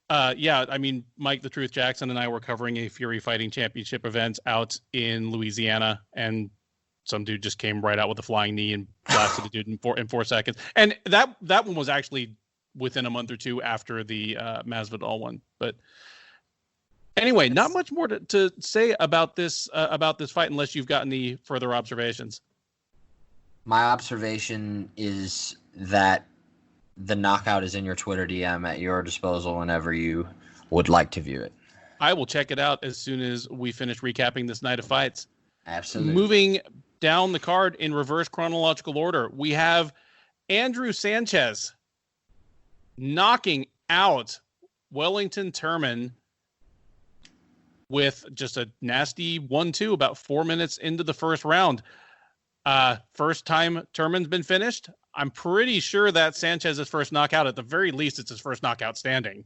A: Yeah, I mean, Mike the Truth Jackson and I were covering a Fury Fighting Championship event out in Louisiana, and some dude just came right out with a flying knee and blasted a dude in 4 seconds. And that one was actually within a month or two after the Masvidal one. But Anyway, not much more to say about this fight unless you've got any further observations.
B: My observation is that the knockout is in your Twitter DM at your disposal whenever you would like to view it.
A: I will check it out as soon as we finish recapping this night of fights.
B: Absolutely.
A: Moving down the card in reverse chronological order, we have Andrew Sanchez knocking out Wellington Turman with just a nasty 1-2 about 4 minutes into the first round. First time Turman's been finished. I'm pretty sure that's Sanchez's first knockout. At the very least, it's his first knockout standing.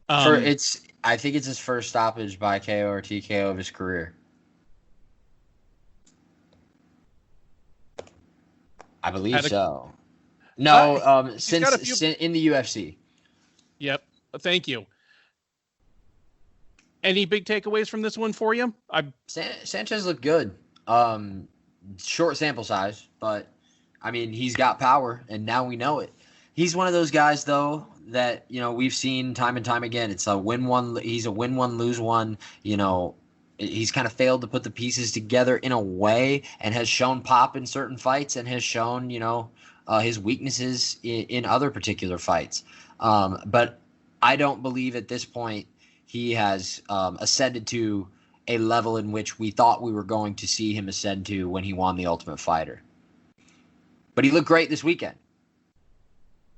B: I think it's his first stoppage by KO or TKO of his career. I believe so. No, since in the UFC.
A: Yep. Thank you. Any big takeaways from this one for you?
B: Sanchez looked good. Short sample size, but I mean, he's got power, and now we know it. He's one of those guys, though, that, you know, we've seen time and time again. It's a win one. He's a win one, lose one. You know, he's kind of failed to put the pieces together in a way, and has shown pop in certain fights, and has shown, you know, his weaknesses in other particular fights. But I don't believe at this point he has ascended to a level in which we thought we were going to see him ascend to when he won the Ultimate Fighter. But he looked great this weekend.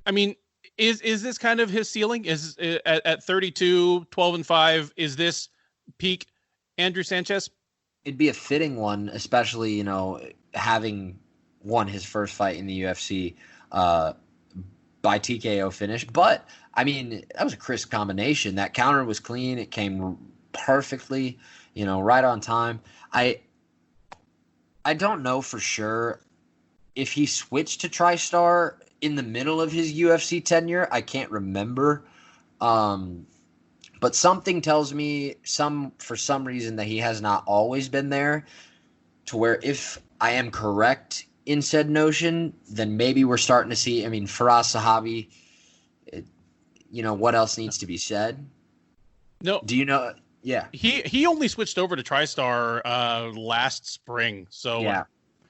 A: I mean, is this kind of his ceiling? Is at 32, 12-5, is this peak Andrew Sanchez?
B: It'd be a fitting one, especially, you know, having won his first fight in the UFC by TKO finish. But, I mean, that was a crisp combination. That counter was clean. It came perfectly, you know, right on time. I don't know for sure if he switched to TriStar in the middle of his UFC tenure. I can't remember. But something tells me for some reason that he has not always been there, to where if I am correct in said notion, then maybe we're starting to see, I mean, Firas Zahabi, you know, what else needs to be said?
A: No.
B: Do you know? Yeah.
A: He only switched over to TriStar last spring. So
B: yeah.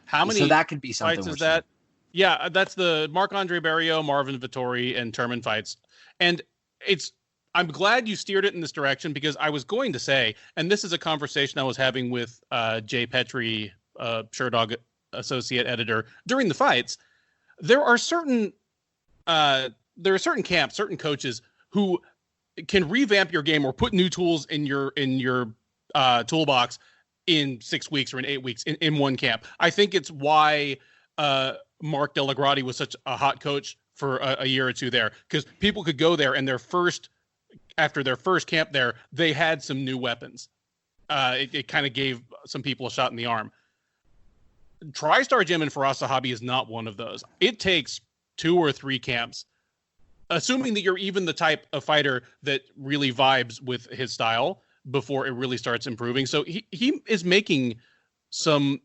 A: How many
B: so that could be something
A: fights is that? Yeah, that's the Marc-Andre Barriault, Marvin Vittori, and Turman fights. And I'm glad you steered it in this direction, because I was going to say, and this is a conversation I was having with Jay Petrie, Sherdog associate editor, during the fights. There are certain camps, certain coaches who can revamp your game or put new tools in your toolbox in 6 weeks or in 8 weeks in one camp. I think it's why Mark Delagrati was such a hot coach for a year or two there, because people could go there and after their first camp there, they had some new weapons. It kind of gave some people a shot in the arm. TriStar Gym and Firas Zahabi is not one of those. It takes 2 or 3 camps, assuming that you're even the type of fighter that really vibes with his style, before it really starts improving. So he is making some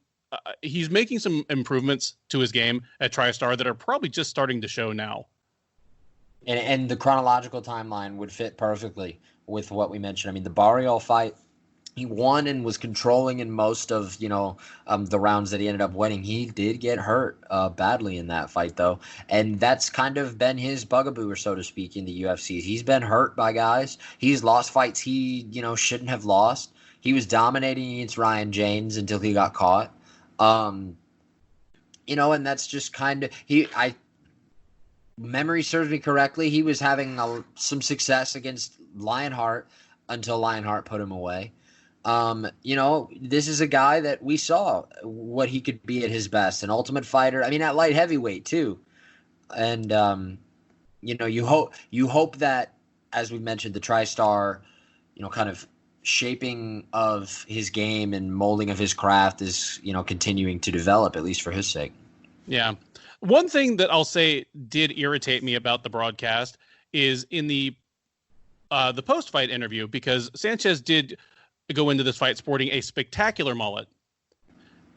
A: improvements to his game at TriStar that are probably just starting to show now.
B: And the chronological timeline would fit perfectly with what we mentioned. I mean, the Barriault fight, he won and was controlling in most of, you know, the rounds that he ended up winning. He did get hurt badly in that fight, though. And that's kind of been his bugaboo, or so to speak, in the UFC. He's been hurt by guys. He's lost fights he, you know, shouldn't have lost. He was dominating against Ryan James until he got caught. You know, and that's just kind of memory serves me correctly, he was having some success against Lionheart until Lionheart put him away. You know, this is a guy that we saw what he could be at his best, an Ultimate Fighter. I mean, at light heavyweight too. And you know, you hope that, as we mentioned, the TriStar, you know, kind of shaping of his game and molding of his craft is, you know, continuing to develop, at least for his sake.
A: Yeah. One thing that I'll say did irritate me about the broadcast is in the post-fight interview, because Sanchez did go into this fight sporting a spectacular mullet.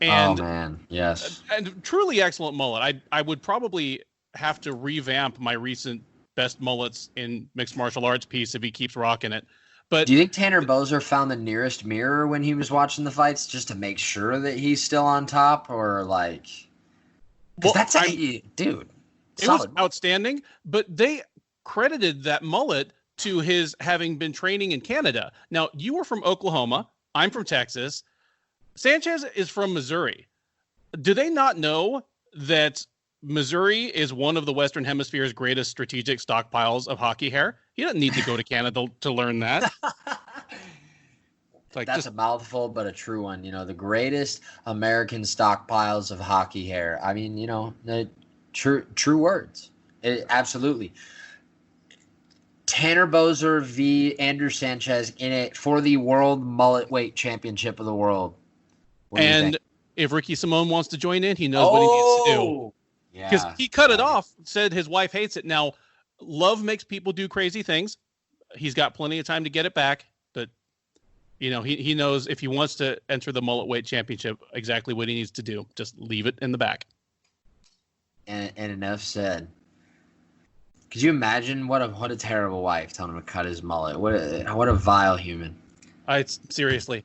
A: And,
B: oh, man. Yes.
A: And truly excellent mullet. I would probably have to revamp my recent best mullets in mixed martial arts piece if he keeps rocking it. But
B: do you think Tanner Boser found the nearest mirror when he was watching the fights just to make sure that he's still on top, or like? Because dude.
A: It was outstanding, but they credited that mullet to his having been training in Canada. Now, you were from Oklahoma. I'm from Texas. Sanchez is from Missouri. Do they not know that Missouri is one of the Western Hemisphere's greatest strategic stockpiles of hockey hair? He doesn't need to go to Canada to learn that.
B: Like that's a mouthful, but a true one. The greatest American stockpiles of hockey hair. I mean, the true words. Absolutely. Tanner Boser v. Andrew Sanchez in it for the World Mullet Weight Championship of the world.
A: And if Ricky Simone wants to join in, he knows what he needs to do. Because he cut it off, said his wife hates it. Now, love makes people do crazy things. He's got plenty of time to get it back. But, he knows if he wants to enter the Mullet Weight Championship, exactly what he needs to do. Just leave it in the back.
B: And enough said. Could you imagine what a terrible wife telling him to cut his mullet? What a vile human.
A: Seriously.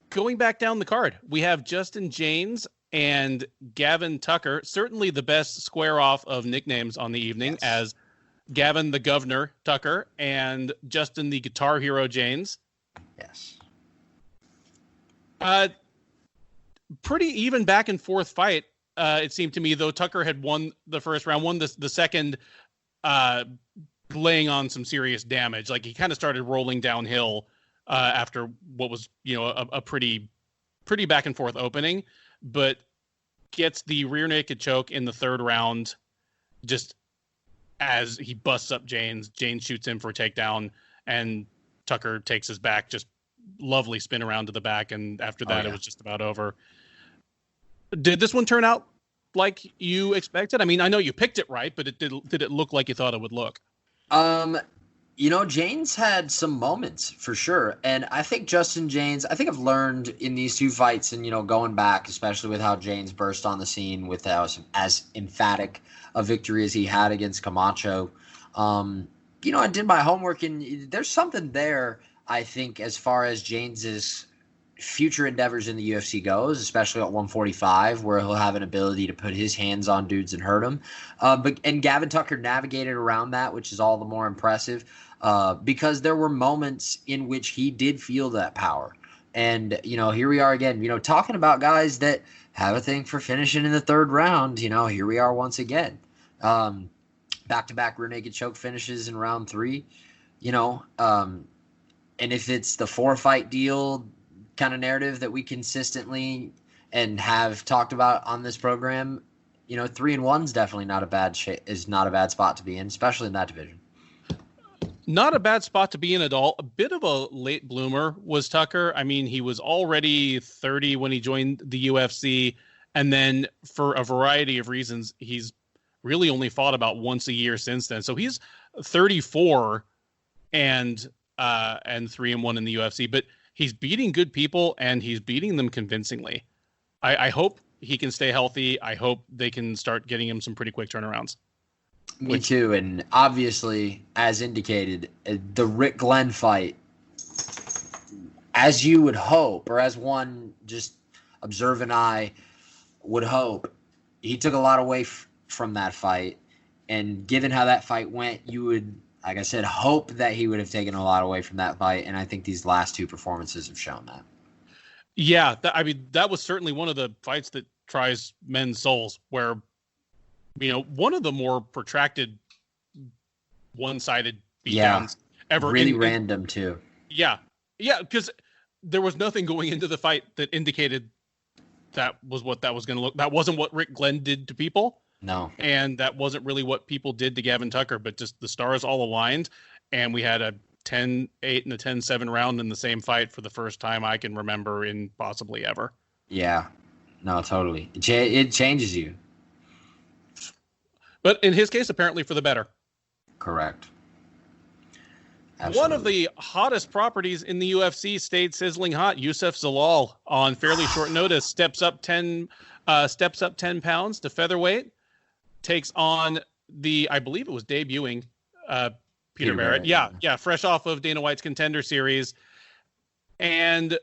A: Going back down the card, we have Justin James and Gavin Tucker. Certainly the best square off of nicknames on the evening, as Gavin the Governor Tucker and Justin the Guitar Hero James.
B: Yes.
A: Pretty even back and forth fight. It seemed to me, though Tucker had won the first round, won the second, laying on some serious damage. Like he kind of started rolling downhill after what was, a pretty back and forth opening, but gets the rear naked choke in the third round. Just as he busts up James shoots him for a takedown, and Tucker takes his back, just lovely spin around to the back, and after that it was just about over. Did this one turn out like you expected? I mean, I know you picked it right, but did it look like you thought it would look?
B: James had some moments for sure. And I think Justin James, I've learned in these two fights and, going back, especially with how James burst on the scene with as emphatic a victory as he had against Camacho. I did my homework, and there's something there, I think, as far as James's future endeavors in the UFC goes, especially at 145, where he'll have an ability to put his hands on dudes and hurt them. And Gavin Tucker navigated around that, which is all the more impressive, because there were moments in which he did feel that power. And, here we are again, talking about guys that have a thing for finishing in the third round. Here we are once again. Back-to-back rear naked choke finishes in round 3, and if it's the 4-fight deal kind of narrative that we consistently and have talked about on this program, 3-1's definitely not a bad spot to be in, especially in that division.
A: Not a bad spot to be in at all. A bit of a late bloomer was Tucker. I mean, he was already 30 when he joined the UFC, and then for a variety of reasons, he's really only fought about once a year since then. So he's 34 and 3-1 in the UFC, but he's beating good people, and he's beating them convincingly. I hope he can stay healthy. I hope they can start getting him some pretty quick turnarounds.
B: Me too. And obviously, as indicated, the Rick Glenn fight, as you would hope, or as one just observant eye would hope, he took a lot away from that fight. And given how that fight went, you would, like I said, hope that he would have taken a lot away from that fight, and I think these last two performances have shown that.
A: Yeah, that was certainly one of the fights that tries men's souls, where, one of the more protracted, one-sided beatdowns ever.
B: Really random, too.
A: Yeah, because there was nothing going into the fight that indicated that was what that was going to look. That wasn't what Rick Glenn did to people.
B: No.
A: And that wasn't really what people did to Gavin Tucker, but just the stars all aligned, and we had a 10-8 and a 10-7 round in the same fight for the first time I can remember in possibly ever.
B: Yeah. No, totally. It changes you.
A: But in his case, apparently for the better.
B: Correct. Absolutely.
A: One of the hottest properties in the UFC stayed sizzling hot. Youssef Zalal, on fairly short notice, steps up 10 pounds to featherweight, takes on I believe it was debuting Peter Barrett. Yeah, fresh off of Dana White's Contender Series. And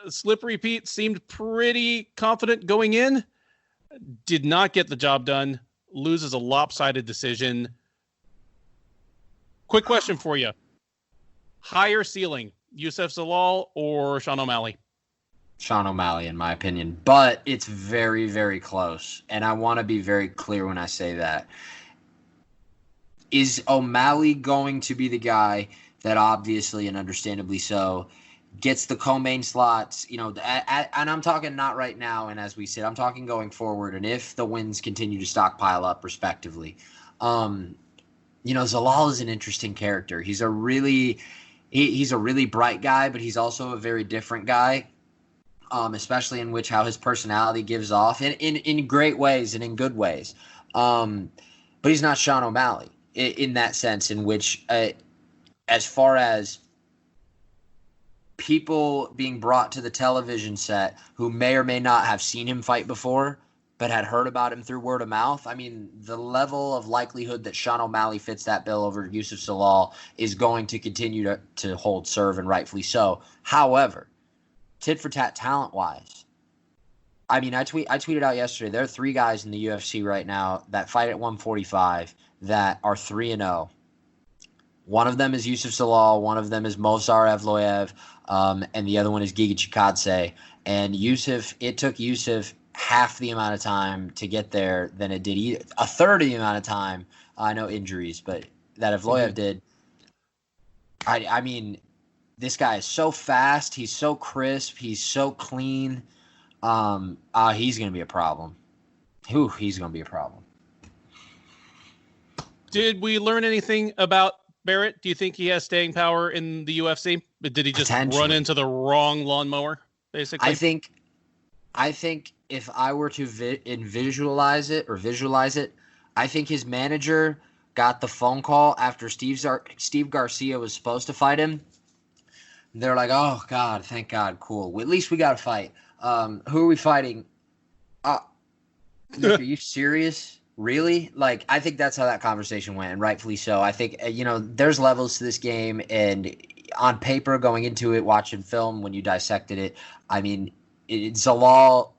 A: Slippery Pete seemed pretty confident going in. Did not get the job done. Loses a lopsided decision. Quick question for you. Higher ceiling, Youssef Zalal or Sean O'Malley?
B: Sean O'Malley, in my opinion. But it's very, very close. And I want to be very clear when I say that. Is O'Malley going to be the guy that obviously and understandably so gets the co-main slots, and I'm talking not right now and as we sit, I'm talking going forward and if the wins continue to stockpile up respectively. Zalal is an interesting character. He's a really bright guy, but he's also a very different guy, especially in which how his personality gives off in great ways and in good ways. But he's not Sean O'Malley in that sense in which as far as people being brought to the television set who may or may not have seen him fight before, but had heard about him through word of mouth. I mean, the level of likelihood that Sean O'Malley fits that bill over Youssef Zalal is going to continue to hold serve, and rightfully so. However, tit for tat talent-wise, I mean, I tweeted out yesterday, there are 3 guys in the UFC right now that fight at 145 that are 3-0. One of them is Youssef Zalal, one of them is Movsar Evloev, and the other one is Giga Chikadze. And it took Youssef half the amount of time to get there than it did a third of the amount of time. I know injuries, but that Evloev did. I mean, this guy is so fast. He's so crisp. He's so clean. He's going to be a problem. He's going to be a problem. Did
A: we learn anything about Barrett? Do you think he has staying power in the UFC? Did he just run into the wrong lawnmower, basically?
B: I think if I were to visualize it, I think his manager got the phone call after Steve Garcia was supposed to fight him. They're like, oh, God, thank God, cool. Well, at least we got to fight. Who are we fighting? Nick, are you serious? Really? Like, I think that's how that conversation went, and rightfully so. I think, there's levels to this game, and on paper, going into it, watching film, when you dissected it, I mean, Zalal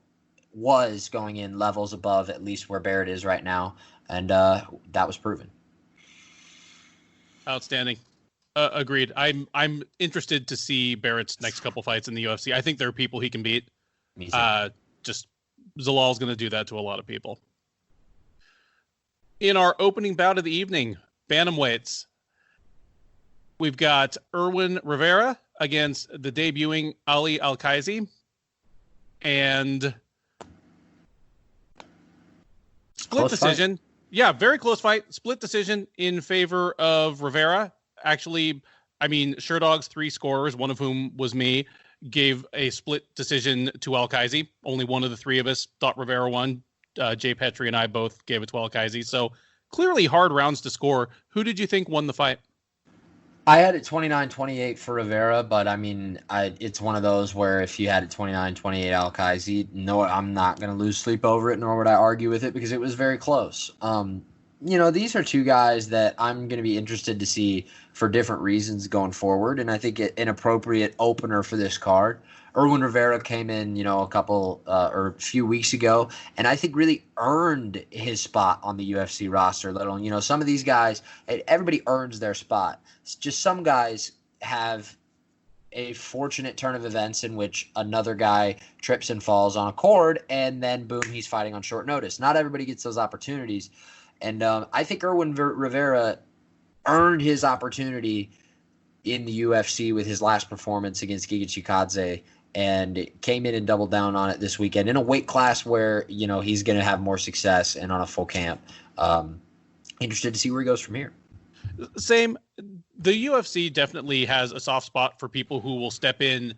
B: was going in levels above at least where Barrett is right now, and that was proven.
A: Outstanding. Agreed. I'm interested to see Barrett's next couple fights in the UFC. I think there are people he can beat.
B: Me too.
A: Just Zalal's going to do that to a lot of people. In our opening bout of the evening, bantamweights, we've got Irwin Rivera against the debuting Ali Alkazi. And split decision. Fight. Yeah, very close fight. Split decision in favor of Rivera. Actually, I mean, Sherdog's 3 scorers, one of whom was me, gave a split decision to Alkazi. Only one of the 3 of us thought Rivera won. Jay Petrie and I both gave it to Alkazi. So clearly hard rounds to score. Who did you think won the fight?
B: I had it 29-28 for Rivera, but I mean, it's one of those where if you had it 29-28 Alkazi, no, I'm not going to lose sleep over it, nor would I argue with it because it was very close. These are 2 guys that I'm going to be interested to see for different reasons going forward, and I think an appropriate opener for this card. Irwin Rivera came in, a few weeks ago, and I think really earned his spot on the UFC roster. Let alone, some of these guys, everybody earns their spot. It's just some guys have a fortunate turn of events in which another guy trips and falls on a cord, and then boom, he's fighting on short notice. Not everybody gets those opportunities, and I think Irwin Rivera earned his opportunity in the UFC with his last performance against Giga Chikadze, and came in and doubled down on it this weekend in a weight class where, he's going to have more success and on a full camp. Interested to see where he goes from here.
A: Same. The UFC definitely has a soft spot for people who will step in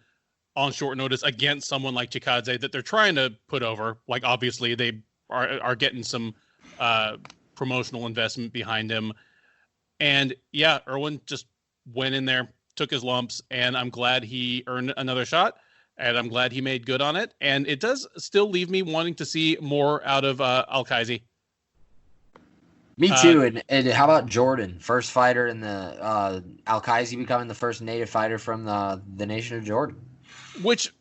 A: on short notice against someone like Chikadze that they're trying to put over. Like, obviously, they are getting some promotional investment behind him. And, yeah, Irwin just went in there, took his lumps, and I'm glad he earned another shot. And I'm glad he made good on it. And it does still leave me wanting to see more out of Alkazi.
B: Me too. And how about Jordan, first fighter in the Al-Qaisi becoming the first native fighter from the nation of Jordan?
A: Which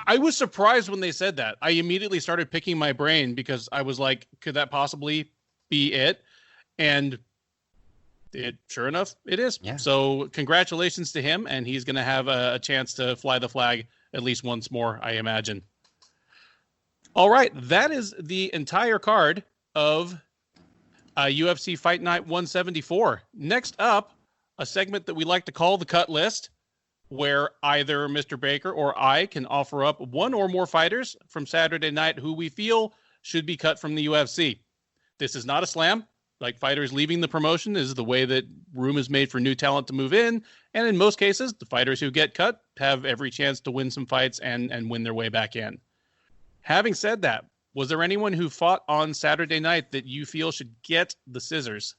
A: I was surprised when they said that. I immediately started picking my brain because I was like, could that possibly be it? And sure enough, it is.
B: Yeah.
A: So congratulations to him, and he's going to have a chance to fly the flag at least once more, I imagine. All right, that is the entire card of UFC Fight Night 174. Next up, a segment that we like to call the Cut List, where either Mr. Baker or I can offer up one or more fighters from Saturday night who we feel should be cut from the UFC. This is not a slam. Like, fighters leaving the promotion is the way that room is made for new talent to move in. And in most cases, the fighters who get cut have every chance to win some fights and win their way back in. Having said that, was there anyone who fought on Saturday night that you feel should get the scissors?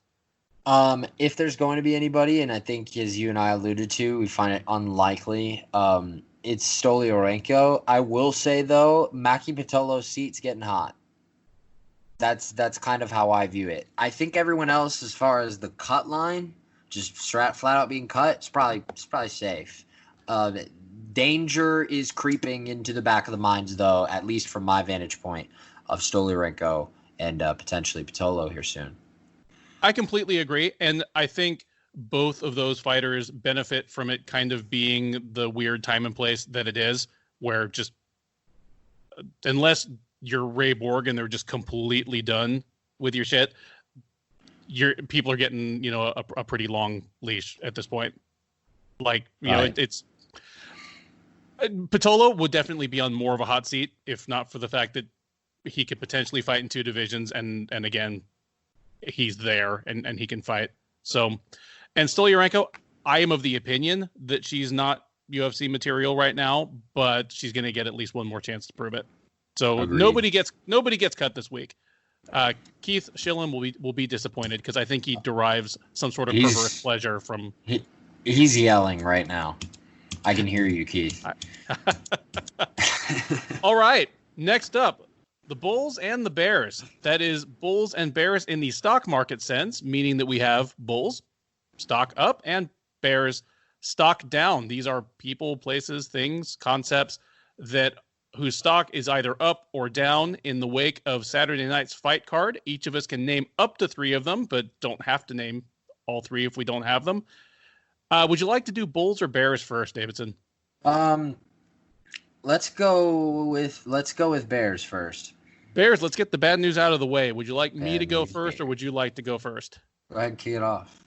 B: If there's going to be anybody, and I think as you and I alluded to, we find it unlikely, it's Stolyarenko. I will say, though, Maki Pitolo's seat's getting hot. That's kind of how I view it. I think everyone else, as far as the cut line, just flat out being cut, it's probably safe. Danger is creeping into the back of the minds, though, at least from my vantage point, of Stolyarenko and potentially Pitolo here soon.
A: I completely agree, and I think both of those fighters benefit from it kind of being the weird time and place that it is, where just unless you're Ray Borg and they're just completely done with your shit, people are getting, a pretty long leash at this point. Like, it's Pitolo would definitely be on more of a hot seat if not for the fact that he could potentially fight in two divisions, and again, he's there and he can fight. So, and Stolyarenko, I am of the opinion that she's not UFC material right now, but she's going to get at least one more chance to prove it. So
B: Agreed.
A: nobody gets cut this week. Keith Shillan will be disappointed because I think he derives some sort of perverse pleasure from.
B: He's yelling right now. I can hear you, Keith.
A: All right, next up. The Bulls and the Bears. That is Bulls and Bears in the stock market sense, meaning that we have Bulls stock up and Bears stock down. These are people, places, things, concepts whose stock is either up or down in the wake of Saturday night's fight card. Each of us can name up to 3 of them, but don't have to name all 3 if we don't have them. Would you like to do Bulls or Bears first, Davidson?
B: Let's go with Bears first.
A: Bears, let's get the bad news out of the way. Would you like me to go first, or would you like to go first?
B: Go ahead and kick it off.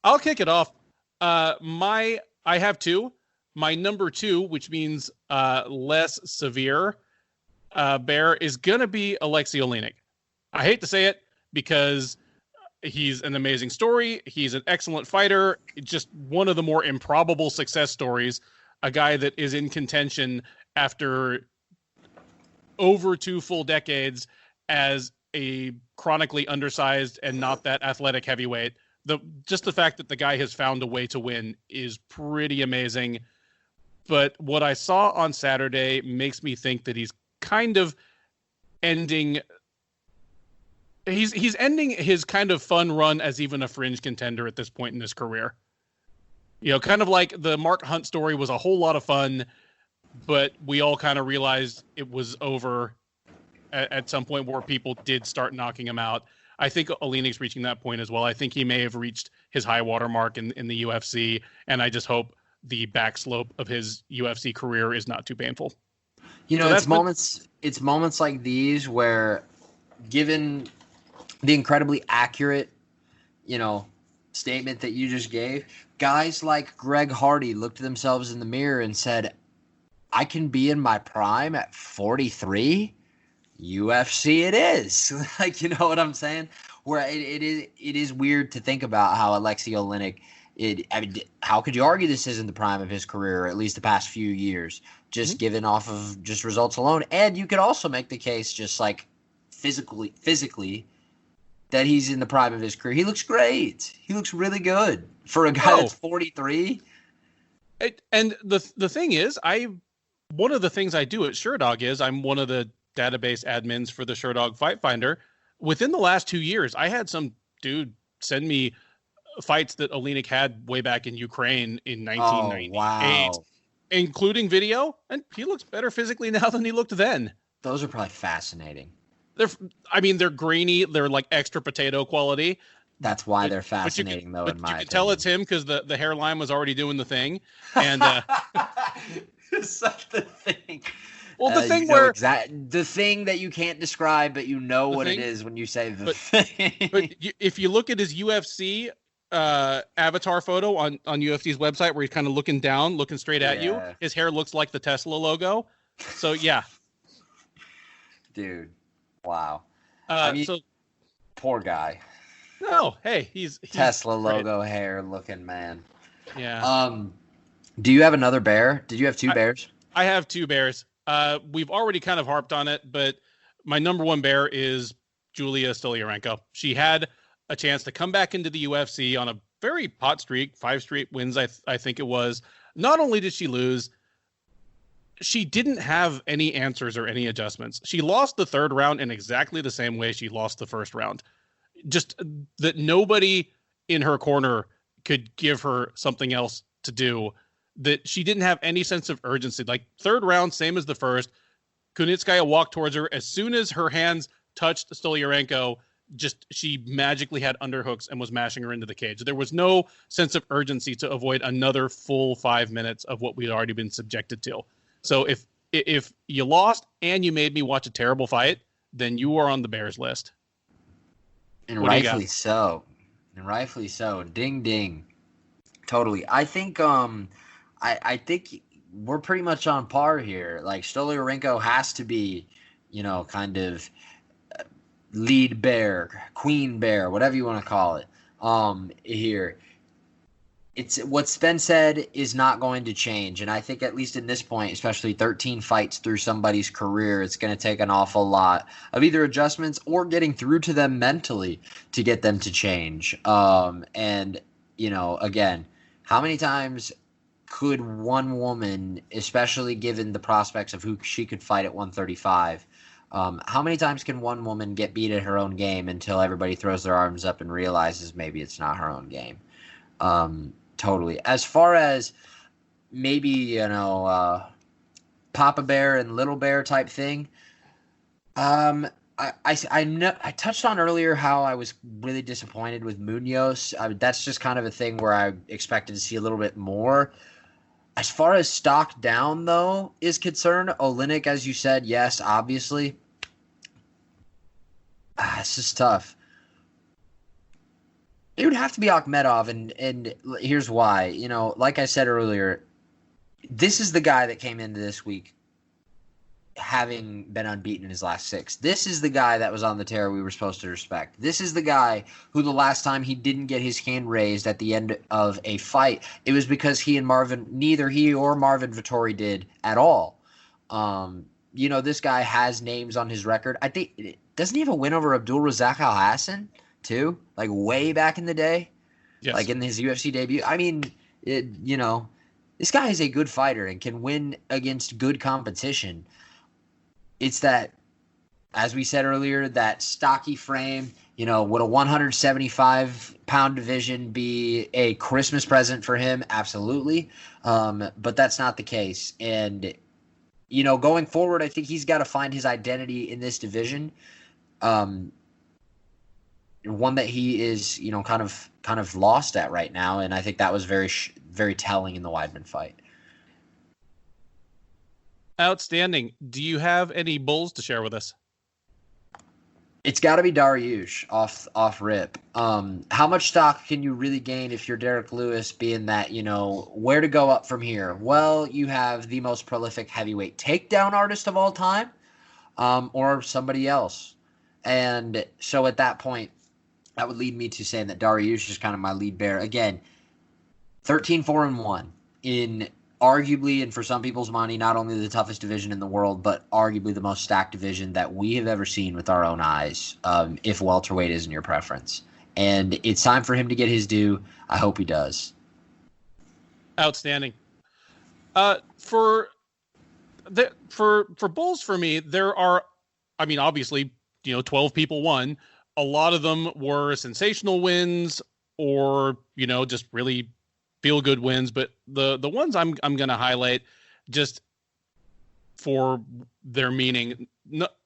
A: I'll kick it off. I have 2. My number 2, which means less severe bear, is going to be Alexei Oleinik. I hate to say it because he's an amazing story. He's an excellent fighter. Just one of the more improbable success stories. A guy that is in contention after over 2 full decades as a chronically undersized and not that athletic heavyweight. Just the fact that the guy has found a way to win is pretty amazing. But what I saw on Saturday makes me think that he's kind of ending. He's ending his kind of fun run as even a fringe contender at this point in his career. Kind of like the Mark Hunt story was a whole lot of fun, but we all kind of realized it was over at some point where people did start knocking him out. I think Oleinik's reaching that point as well. I think he may have reached his high water mark in the UFC, and I just hope the backslope of his UFC career is not too painful.
B: It's moments like these where, given the incredibly accurate, statement that you just gave, guys like Greg Hardy looked at themselves in the mirror and said, I can be in my prime at 43. UFC it is. Like, you know what I'm saying? Where it is weird to think about how Alexei Oleinik, how could you argue this isn't the prime of his career, or at least the past few years, just given off of just results alone? And you could also make the case just like physically that he's in the prime of his career. He looks great. He looks really good for a guy that's 43.
A: And the thing is, one of the things I do at SureDog is I'm one of the database admins for the SureDog Fight Finder. Within the last 2 years, I had some dude, send me fights that Oleinik had way back in Ukraine in 1998,
B: wow.
A: including video, and he looks better physically now than he looked then.
B: Those are probably fascinating.
A: They're grainy. They're like extra potato quality.
B: That's why they're fascinating, though, in my opinion.
A: You can tell it's him because the hairline was already doing the thing. And
B: such the thing.
A: Well, the thing where
B: the thing that you can't describe, but you know what it is when you say the thing.
A: But if you look at his UFC avatar photo on UFC's website, where he's kind of looking down, looking straight at you, his hair looks like the Tesla logo. So yeah,
B: dude, wow.
A: So
B: poor guy.
A: No, hey, he's
B: Tesla logo hair looking man.
A: Yeah.
B: Do you have another bear? Did you have two bears?
A: I have two bears. We've already kind of harped on it, but my number one bear is Julia Stoliarenko. She had a chance to come back into the UFC on a very hot streak, 5 straight wins, I think it was. Not only did she lose, she didn't have any answers or any adjustments. She lost the third round in exactly the same way she lost the first round. Just that nobody in her corner could give her something else to do, that she didn't have any sense of urgency. Like third round, same as the first, Kunitskaya walked towards her. As soon as her hands touched Stoliarenko, she magically had underhooks and was mashing her into the cage. There was no sense of urgency to avoid another full 5 minutes of what we'd already been subjected to. So if you lost and you made me watch a terrible fight, then you are on the Bears list.
B: And rightfully so. Ding ding. Totally. I think I think we're pretty much on par here. Like Stoliarenko has to be, kind of lead bear, queen bear, whatever you want to call it. Here. It's what's been said is not going to change. And I think at least in this point, especially 13 fights through somebody's career, it's going to take an awful lot of either adjustments or getting through to them mentally to get them to change. And, again, how many times could one woman, especially given the prospects of who she could fight at 135, how many times can one woman get beat at her own game until everybody throws their arms up and realizes maybe it's not her own game? Totally. As far as maybe, Papa Bear and Little Bear type thing, I touched on earlier how I was really disappointed with Munoz. That's just kind of a thing where I expected to see a little bit more. As far as stock down, though, is concerned, Oleinik, as you said, yes, obviously. It's just tough. It would have to be Akhmedov, and here's why. Like I said earlier, this is the guy that came into this week having been unbeaten in his last 6. This is the guy that was on the tear we were supposed to respect. This is the guy who the last time he didn't get his hand raised at the end of a fight, it was because neither he or Marvin Vettori did at all. This guy has names on his record. I think, doesn't he have a win over Abdul Razak Al Hassan? Too, like way back in the day,
A: yes.
B: Like in his UFC debut. I mean, this guy is a good fighter and can win against good competition. It's that, as we said earlier, that stocky frame. Would a 175-pound division be a Christmas present for him? Absolutely, but that's not the case. And going forward, I think he's got to find his identity in this division. One that he is, kind of lost at right now, and I think that was very, very telling in the Weidman fight.
A: Outstanding. Do you have any bulls to share with us?
B: It's got to be Dariush off rip. How much stock can you really gain if you're Derek Lewis, being that, where to go up from here? Well, you have the most prolific heavyweight takedown artist of all time, or somebody else. And so at that point, that would lead me to saying that Dariush is kind of my lead bear. Again, 13-4-1 in arguably, and for some people's money, not only the toughest division in the world, but arguably the most stacked division that we have ever seen with our own eyes, if welterweight isn't your preference. And it's time for him to get his due. I hope he does.
A: Outstanding. For bulls for me, there are, obviously, 12 people won. a lot of them were sensational wins or, just really feel good wins. But the ones I'm going to highlight just for their meaning,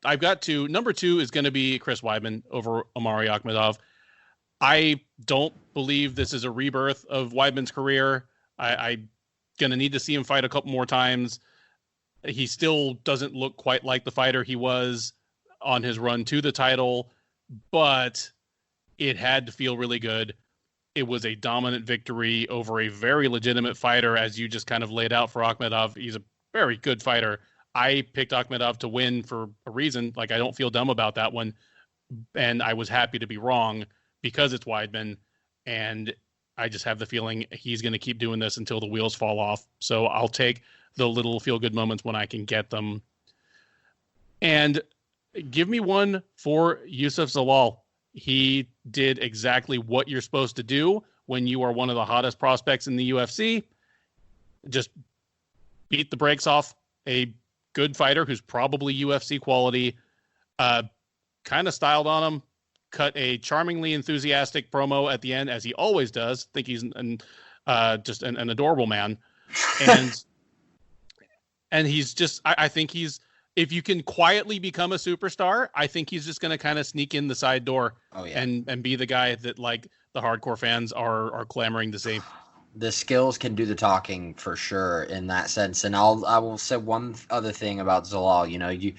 A: I've got two. Number 2 is going to be Chris Weidman over Omari Akhmedov. I don't believe this is a rebirth of Weidman's career. I'm going to need to see him fight a couple more times. He still doesn't look quite like the fighter he was on his run to the title, but it had to feel really good. It was a dominant victory over a very legitimate fighter, as you just kind of laid out for Akhmedov. He's a very good fighter. I picked Akhmedov to win for a reason. Like, I don't feel dumb about that one. And I was happy to be wrong because it's Weidman. And I just have the feeling he's going to keep doing this until the wheels fall off. So I'll take the little feel-good moments when I can get them. And give me one for Yusuf Zalal. He did exactly what you're supposed to do when you are one of the hottest prospects in the UFC. Just beat the brakes off a good fighter who's probably UFC quality. Kind of styled on him. Cut a charmingly enthusiastic promo at the end, as he always does. I think he's just an adorable man. And he's just, I think he's, if you can quietly become a superstar, I think he's just going to kind of sneak in the side door and be the guy that, like, the hardcore fans are clamoring to see.
B: The skills can do the talking for sure in that sense. And I will say one other thing about Zalal.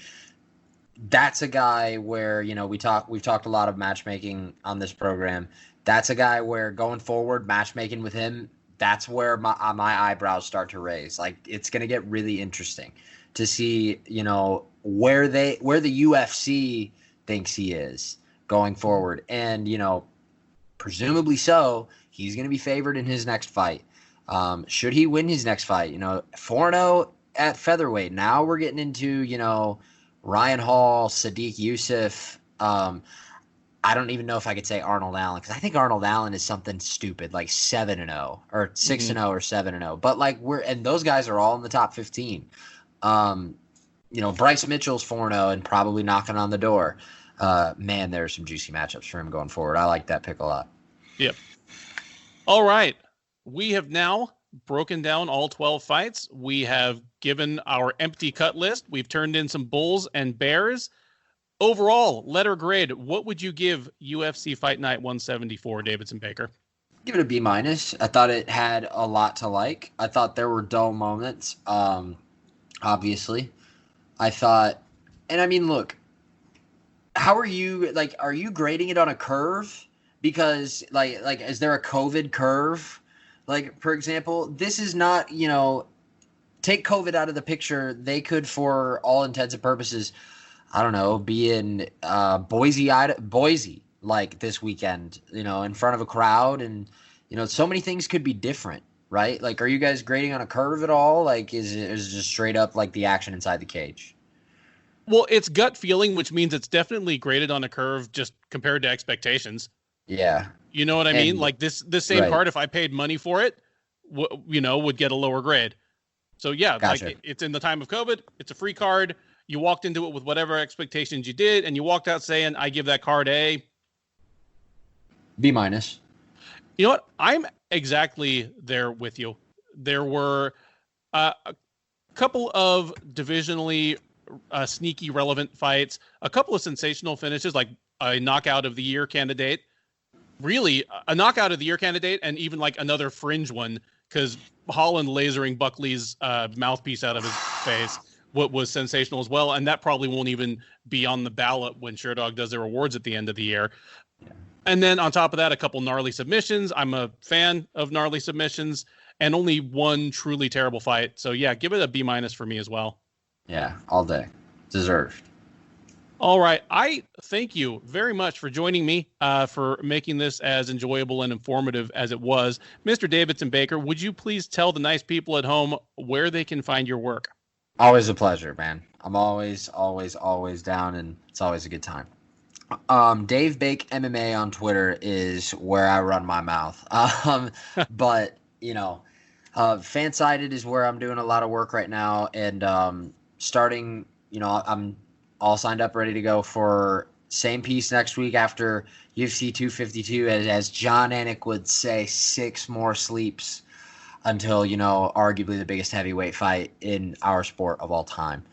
B: That's a guy where, we've talked a lot of matchmaking on this program. That's a guy where going forward, matchmaking with him, that's where my eyebrows start to raise. Like, it's going to get really interesting to see, where the UFC thinks he is going forward. And, presumably so, he's going to be favored in his next fight. Should he win his next fight, 4-0 at featherweight. Now we're getting into, Ryan Hall, Sadiq Youssef. I don't even know if I could say Arnold Allen, because I think Arnold Allen is something stupid like 7-0 or 6-0 or 7-0. But like and those guys are all in the top 15. Bryce Mitchell's 4-0 and probably knocking on the door. Man, there are some juicy matchups for him going forward. I like that pick a lot.
A: Yep. All right. We have now broken down all 12 fights. We have given our empty cut list. We've turned in some bulls and bears. Overall, letter grade, what would you give UFC Fight Night 174, Davidson Baker?
B: Give it a B-. I thought it had a lot to like. I thought there were dull moments, obviously. I thought, and I mean, look, how are you grading it on a curve? Because, like, is there a COVID curve? Like, for example, this is not, take COVID out of the picture. They could, for all intents and purposes, I don't know, be in Boise, like this weekend, in front of a crowd. And, so many things could be different, right? Like, are you guys grading on a curve at all? Like, is it just straight up like the action inside the cage?
A: Well, it's gut feeling, which means it's definitely graded on a curve just compared to expectations.
B: Yeah.
A: You know what I mean? Like this same card, if I paid money for it, would get a lower grade. So yeah,
B: gotcha.
A: Like it's in the time of COVID. It's a free card. You walked into it with whatever expectations you did, and you walked out saying, I give that card a
B: B-.
A: You know what? I'm exactly there with you. There were a couple of divisionally sneaky relevant fights, a couple of sensational finishes, like a knockout of the year candidate, really a knockout of the year candidate, and even like another fringe one, because Holland lasering Buckley's mouthpiece out of his face, what was sensational as well. And that probably won't even be on the ballot when Sherdog does their awards at the end of the year. Yeah. And then on top of that, a couple gnarly submissions. I'm a fan of gnarly submissions, and only one truly terrible fight. So yeah, give it a B- for me as well.
B: Yeah, all day. Deserved.
A: All right. I thank you very much for joining me, for making this as enjoyable and informative as it was. Mr. Davidson Baker, would you please tell the nice people at home where they can find your work?
B: Always a pleasure, man. I'm always down, and it's always a good time. Dave Bake MMA on Twitter is where I run my mouth. But, Fansided is where I'm doing a lot of work right now, and starting, I'm all signed up, ready to go for Same piece next week after UFC 252, as John Anik would say, 6 more sleeps until, arguably the biggest heavyweight fight in our sport of all time.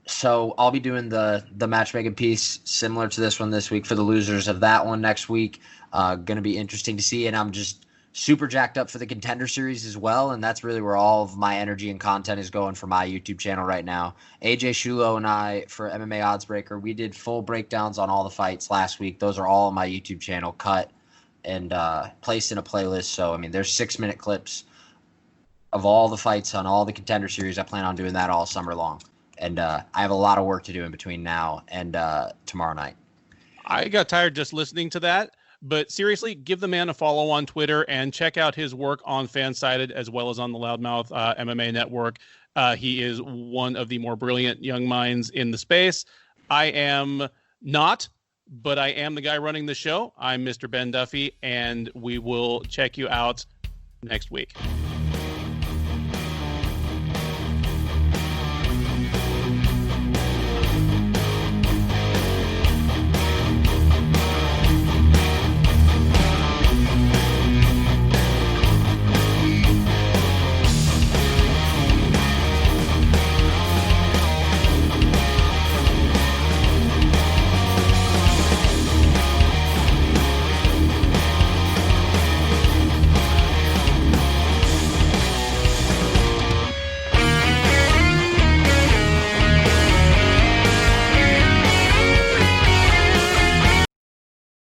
B: So I'll be doing the matchmaking piece similar to this one this week for the losers of that one next week. Going to be interesting to see, and I'm just super jacked up for the Contender Series as well, and that's really where all of my energy and content is going for my YouTube channel right now. AJ Shulo and I, for MMA Oddsbreaker, we did full breakdowns on all the fights last week. Those are all on my YouTube channel, cut and placed in a playlist. So, there's 6-minute clips of all the fights on all the Contender Series. I plan on doing that all summer long. And I have a lot of work to do in between now and tomorrow night.
A: I got tired just listening to that. But seriously, give the man a follow on Twitter and check out his work on Fansided as well as on the Loudmouth MMA Network. He is one of the more brilliant young minds in the space. I am not, but I am the guy running the show. I'm Mr. Ben Duffy, and we will check you out next week.